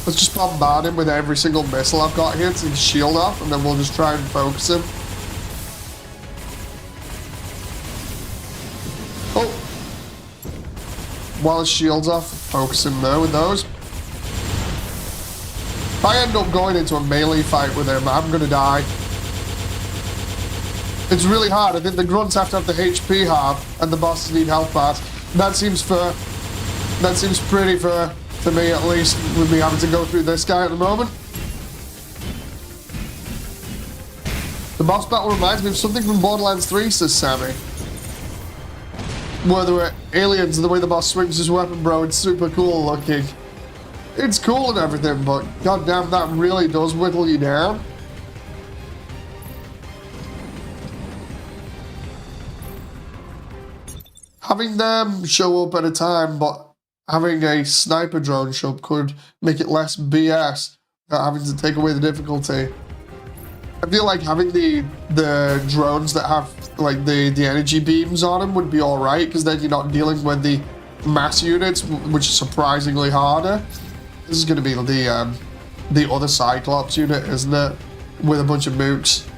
Let's just bombard him with every single missile I've got here to take his shield off, and then we'll just try and focus him. Oh! While his shield's off, focus him there with those. If I end up going into a melee fight with him, I'm gonna die. It's really hard. I think the grunts have to have the HP half, and the bosses need health bars. That seems fair. That seems pretty fair. To me, at least, with me having to go through this guy at the moment. The boss battle reminds me of something from Borderlands 3, says Sammy. Where there were aliens and the way the boss swings his weapon, bro, it's super cool looking. It's cool and everything, but goddamn, that really does whittle you down. Having them show up at a time, but having a sniper drone show up could make it less BS without having to take away the difficulty. I feel like having the drones that have like the energy beams on them would be alright, because then you're not dealing with the mass units, which is surprisingly harder. This is going to be the other Cyclops unit, isn't it? With a bunch of mooks.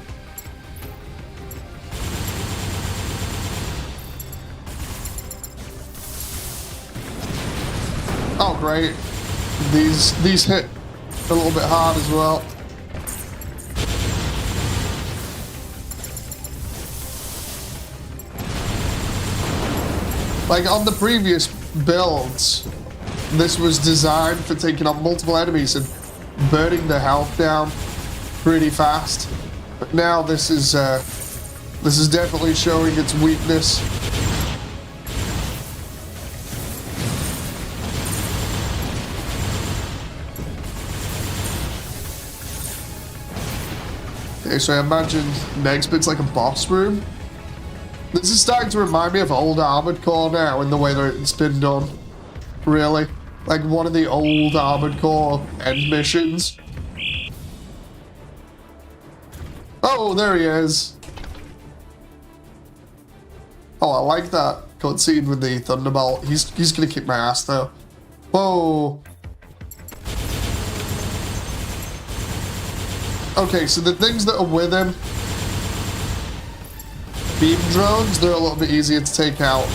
Oh great, these hit a little bit hard as well. Like on the previous builds, this was designed for taking on multiple enemies and burning their health down pretty fast. But now this is definitely showing its weakness. Okay, so I imagine next bit's like a boss room. This is starting to remind me of old Armored Core now in the way that it's been done. Really. Like one of the old Armored Core end missions. Oh, there he is. Oh, I like that cutscene with the Thunderbolt. He's gonna kick my ass though. Whoa. Okay, so the things that are with him, beam drones, they're a little bit easier to take out.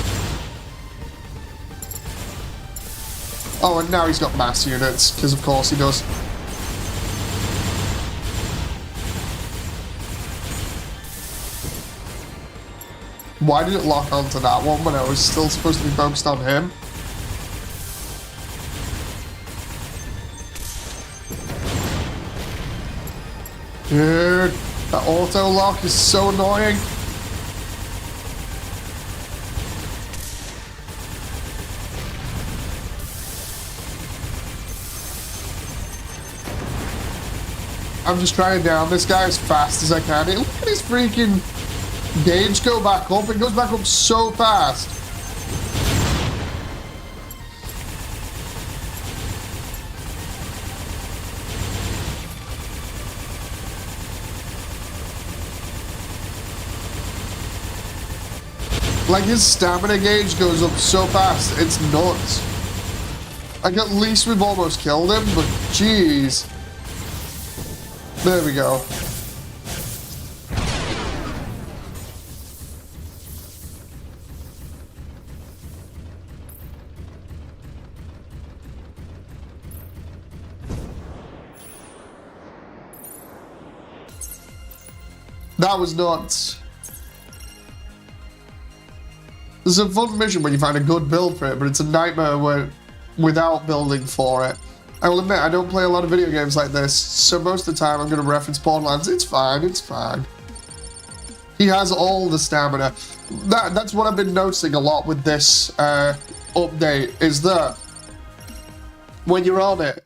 Oh, and now he's got mass units, because of course he does. Why did it lock onto that one when I was still supposed to be focused on him? Dude, that auto lock is so annoying. I'm just trying to down this guy as fast as I can. Look at his freaking gauge go back up. It goes back up so fast. Like his stamina gauge goes up so fast, it's nuts. Like at least we've almost killed him, but jeez. There we go. That was nuts. There's a fun mission when you find a good build for it, but it's a nightmare without building for it. I will admit, I don't play a lot of video games like this, so most of the time I'm going to reference Borderlands. It's fine, it's fine. He has all the stamina. That's what I've been noticing a lot with this update, is that when you're on it,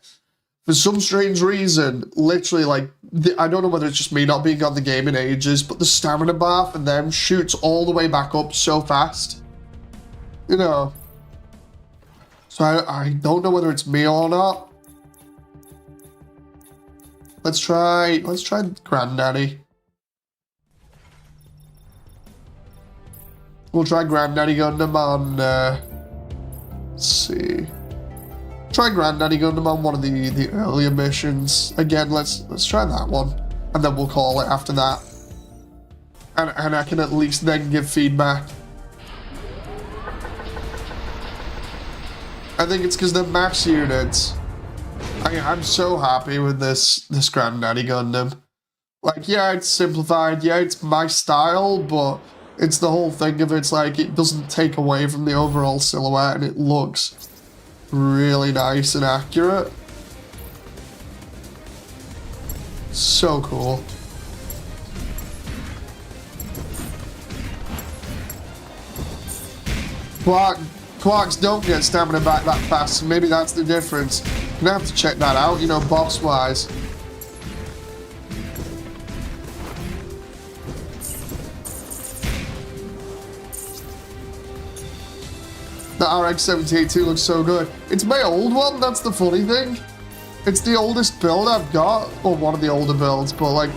for some strange reason, literally, like, I don't know whether it's just me not being on the game in ages, but the stamina bar for them shoots all the way back up so fast. You know. So I don't know whether it's me or not. Let's try Granddaddy. We'll try Granddaddy Gundam on, let's see. Try Granddaddy Gundam on one of the earlier missions. Again, let's try that one. And then we'll call it after that. And I can at least then give feedback. I think it's because they're M.A.S.S units. I'm so happy with this Granddaddy Gundam. Like, yeah, it's simplified, yeah, it's my style, but it's the whole thing of it's like, it doesn't take away from the overall silhouette, and it looks really nice and accurate. So cool. Quarks don't get stamina back that fast, so maybe that's the difference. I'm gonna have to check that out, you know, boss-wise. The RX-78 looks so good. It's my old one, that's the funny thing. It's the oldest build I've got, or one of the older builds, but like,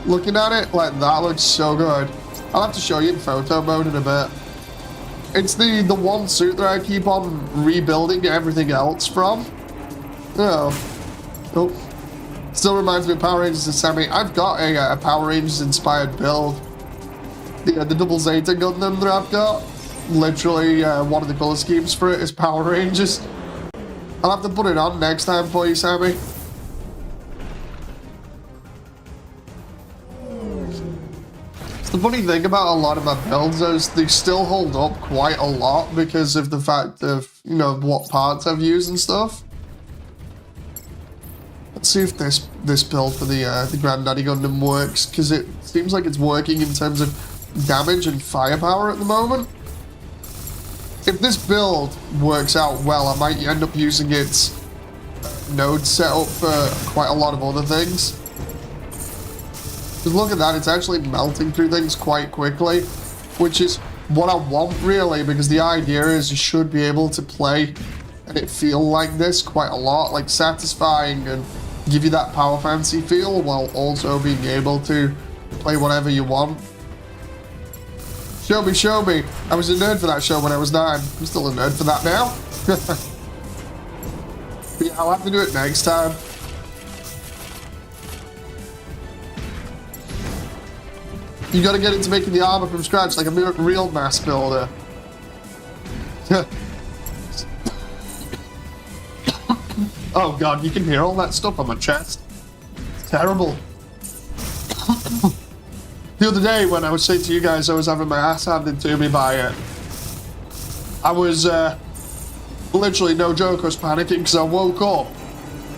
looking at it, like, that looks so good. I'll have to show you in photo mode in a bit. It's the one suit that I keep on rebuilding everything else from. Oh. Still reminds me of Power Rangers and Sammy. I've got a Power Rangers inspired build. The double Zeta Gundam that I've got. Literally, one of the color schemes for it is Power Rangers. I'll have to put it on next time for you, Sammy. The funny thing about a lot of my builds is they still hold up quite a lot because of the fact of, you know, what parts I've used and stuff. Let's see if this build for the Granddaddy Gundam works, because it seems like it's working in terms of damage and firepower at the moment. If this build works out well, I might end up using its node setup for quite a lot of other things. Because look at that, it's actually melting through things quite quickly, which is what I want really, because the idea is you should be able to play and it feel like this quite a lot, like satisfying and give you that power fancy feel while also being able to play whatever you want. Show me, show me. I was a nerd for that show when I was 9. I'm still a nerd for that now. But yeah, I'll have to do it next time. You gotta get into making the armor from scratch like a real mass builder. Oh god, you can hear all that stuff on my chest. It's terrible. The other day when I was saying to you guys I was having my ass handed to me by it, I was literally, no joke, I was panicking because I woke up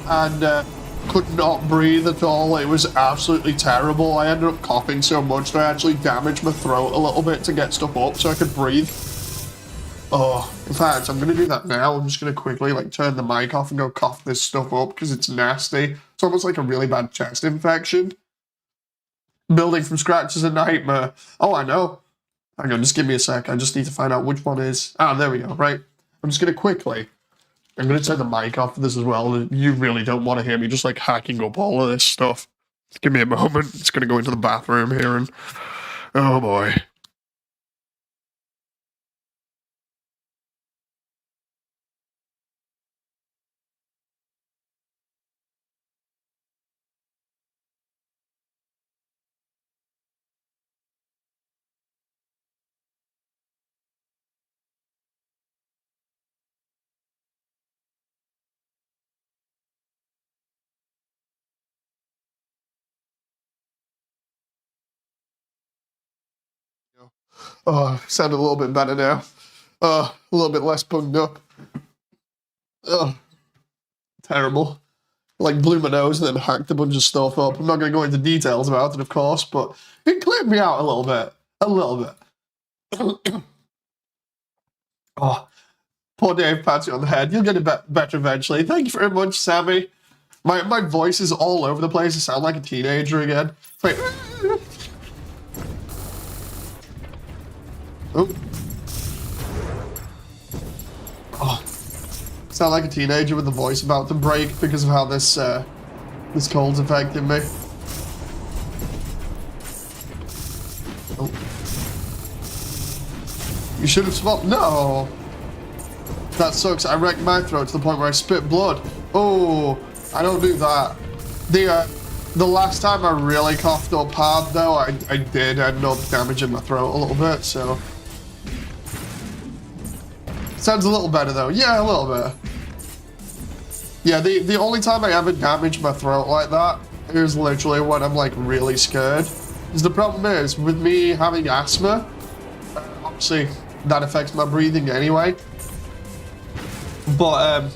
and could not breathe at all. It was absolutely terrible. I ended up coughing so much that I actually damaged my throat a little bit to get stuff up so I could breathe. Oh, in fact, I'm going to do that now. I'm just going to quickly like turn the mic off and go cough this stuff up because it's nasty. It's almost like a really bad chest infection. Building from scratch is a nightmare. Oh, I know. Hang on, just give me a sec. I just need to find out which one is. Ah, there we go, right. I'm just going to quickly... I'm going to turn the mic off for this as well. You really don't want to hear me just like hacking up all of this stuff. Just give me a moment. It's going to go into the bathroom here and... Oh boy. Oh, sounded a little bit better now. A little bit less bunged up. Terrible. Like blew my nose and then hacked a bunch of stuff up. I'm not going to go into details about it, of course, but it cleared me out a little bit. A little bit. Oh, poor Dave pats you on the head. You'll get it better eventually. Thank you very much, Sammy. My voice is all over the place. I sound like a teenager again. Wait. Oh, sound like a teenager with the voice about to break because of how this This cold's affecting me. Oh. You should have swapped. No! That sucks. I wrecked my throat to the point where I spit blood. Oh, I don't do that. The last time I really coughed up hard, though, I did end up damaging my throat a little bit, so... Sounds a little better, though. Yeah, a little bit. Yeah, the only time I ever damaged my throat like that is literally when I'm, like, really scared. Because the problem is, with me having asthma, obviously, that affects my breathing anyway. But,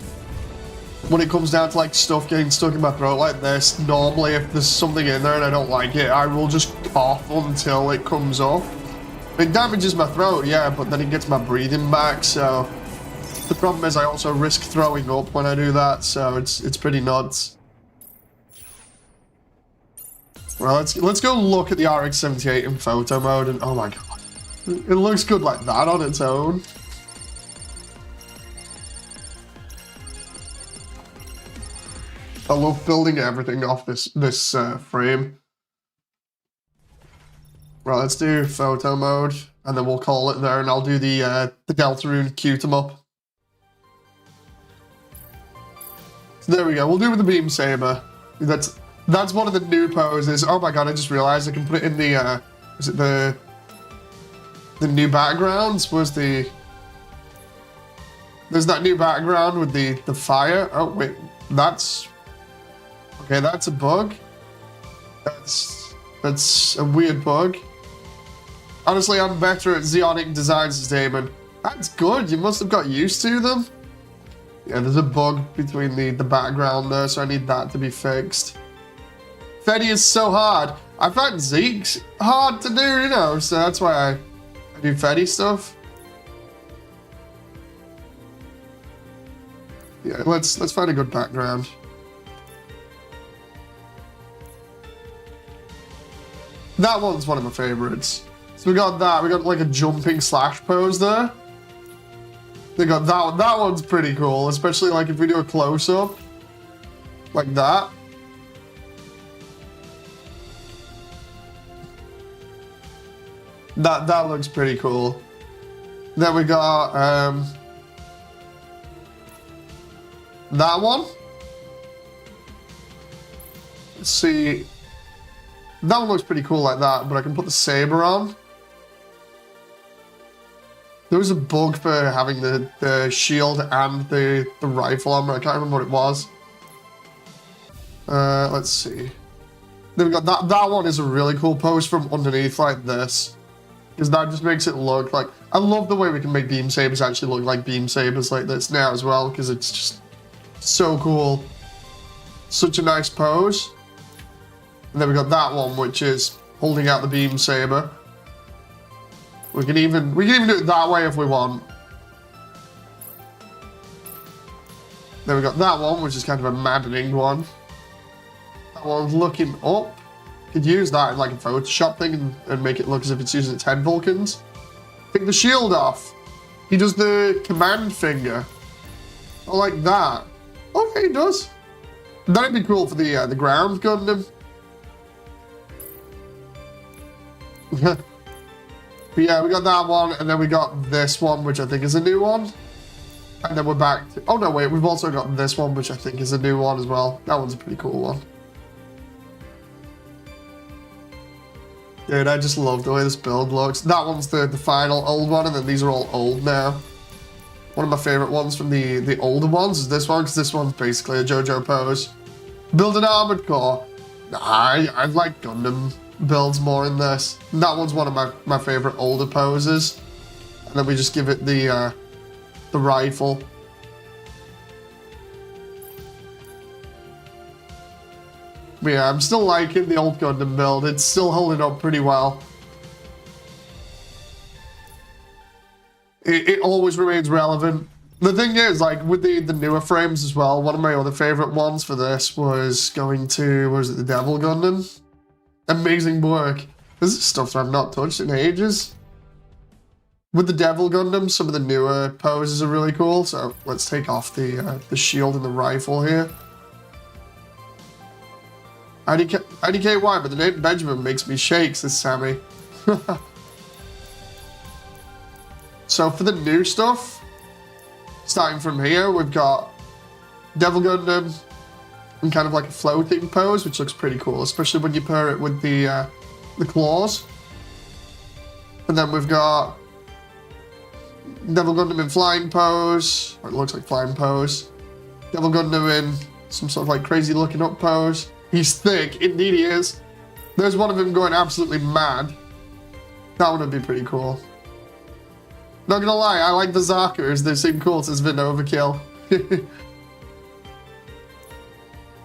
when it comes down to, like, stuff getting stuck in my throat like this, normally if there's something in there and I don't like it, I will just cough until it comes up. It damages my throat, yeah, but then it gets my breathing back, so... The problem is I also risk throwing up when I do that, so it's pretty nuts. Well, let's go look at the RX-78 in photo mode, and oh my god. It looks good like that on its own. I love building everything off this frame. Right, let's do photo mode, and then we'll call it there, and I'll do the Deltarune cute 'em up. So there we go. We'll do it with the beam saber. That's one of the new poses. Oh my god! I just realized I can put it in the is it the new backgrounds? There's that new background with the fire. Oh wait, that's. Okay, that's a bug. That's a weird bug. Honestly, I'm better at Zeonic designs than Damon. That's good. You must have got used to them. Yeah, there's a bug between the background there, so I need that to be fixed. Fetty is so hard. I find Zeke's hard to do, you know, so that's why I do Fetty stuff. Yeah, let's find a good background. That one's one of my favorites. So we got that. We got like a jumping slash pose there. They got that one. That one's pretty cool, especially like if we do a close up like that. That looks pretty cool. Then we got that one. Let's see. That one looks pretty cool like that, but I can put the saber on. There was a bug for having the shield and the rifle armor. I can't remember what it was. Let's see. Then we got that one is a really cool pose from underneath like this. Because that just makes it look like... I love the way we can make beam sabers actually look like beam sabers like this now as well, because it's just so cool. Such a nice pose. And then we got that one, which is holding out the beam saber. We can even do it that way if we want. Then we got that one, which is kind of a maddening one. That one's looking up. Could use that in like a Photoshop thing and make it look as if it's using its head Vulcans. Take the shield off. He does the command finger. Oh, like that. Okay, he does. That'd be cool for the ground Gundam. But yeah, we got that one, and then we got this one, which I think is a new one. And then we're back to... Oh, no, wait. We've also got this one, which I think is a new one as well. That one's a pretty cool one. Dude, I just love the way this build looks. That one's the final old one, and then these are all old now. One of my favorite ones from the older ones is this one, because this one's basically a JoJo pose. Build an armored core. Nah, I like Gundam builds more in this. And that one's one of my favorite older poses. And then we just give it the rifle. But yeah, I'm still liking the old Gundam build. It's still holding up pretty well. It always remains relevant. The thing is, like, with the newer frames as well, one of my other favorite ones for this was going to, what was it, the Devil Gundam? Amazing work. This is stuff that I've not touched in ages. With the Devil Gundam, some of the newer poses are really cool. So let's take off the shield and the rifle here. IDKY, but the name Benjamin makes me shake, says Sammy. So for the new stuff, starting from here, we've got Devil Gundam in kind of like a floating pose, which looks pretty cool, especially when you pair it with the claws. And then we've got Devil Gundam in flying pose, or it looks like flying pose. Devil Gundam in some sort of like crazy looking up pose. He's thick, indeed he is. There's one of him going absolutely mad. That one would be pretty cool. Not gonna lie, I like the Zakers. They seem cool since Vin Overkill.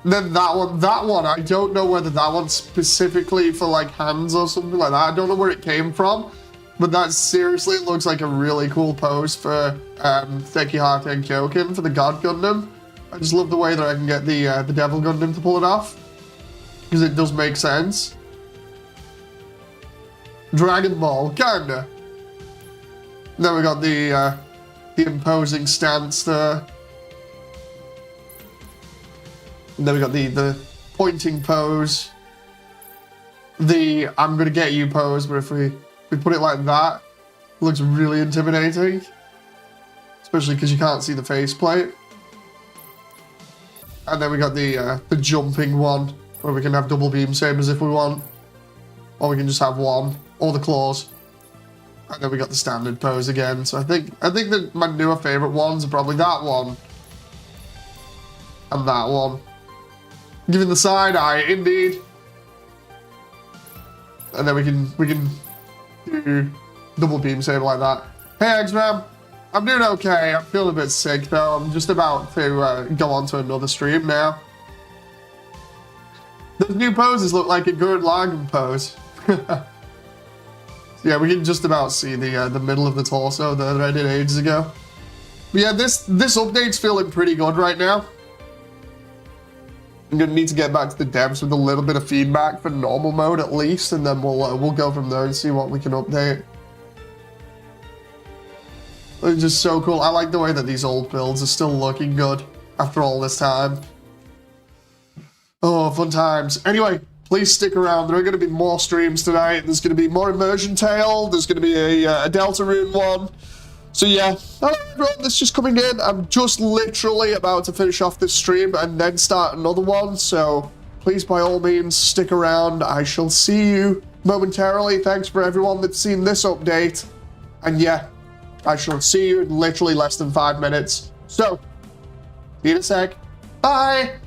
Then that one, I don't know whether that one's specifically for like hands or something like that. I don't know where it came from, but that seriously looks like a really cool pose for Sekihata and Kyokin for the God Gundam. I just love the way that I can get the Devil Gundam to pull it off, because it does make sense. Dragon Ball, kinda. Then we got the imposing stance there. And then we got the pointing pose. The I'm gonna get you pose, but if we put it like that, it looks really intimidating. Especially because you can't see the faceplate. And then we got the jumping one, where we can have double beam sabers if we want. Or we can just have one, or the claws. And then we got the standard pose again. So I think that my newer favorite ones are probably that one. And that one. Giving the side eye, indeed. And then we can do double beam saber like that. Hey X-Ram, I'm doing okay. I'm feeling a bit sick though. I'm just about to go on to another stream now. Those new poses look like a good Lagan pose. Yeah, we can just about see the middle of the torso that I did ages ago. But yeah, this update's feeling pretty good right now. I'm gonna need to get back to the devs with a little bit of feedback for normal mode at least, and then we'll go from there and see what we can update. It's just so cool. I like the way that these old builds are still looking good after all this time. Oh, fun times. Anyway, please stick around. There are going to be more streams tonight. There's going to be more Immersion Tale. There's going to be a Deltarune one. So yeah, hello everyone that's just coming in. I'm just literally about to finish off this stream and then start another one. So please, by all means, stick around. I shall see you momentarily. Thanks for everyone that's seen this update. And yeah, I shall see you in literally less than 5 minutes. So, see you in a sec. Bye!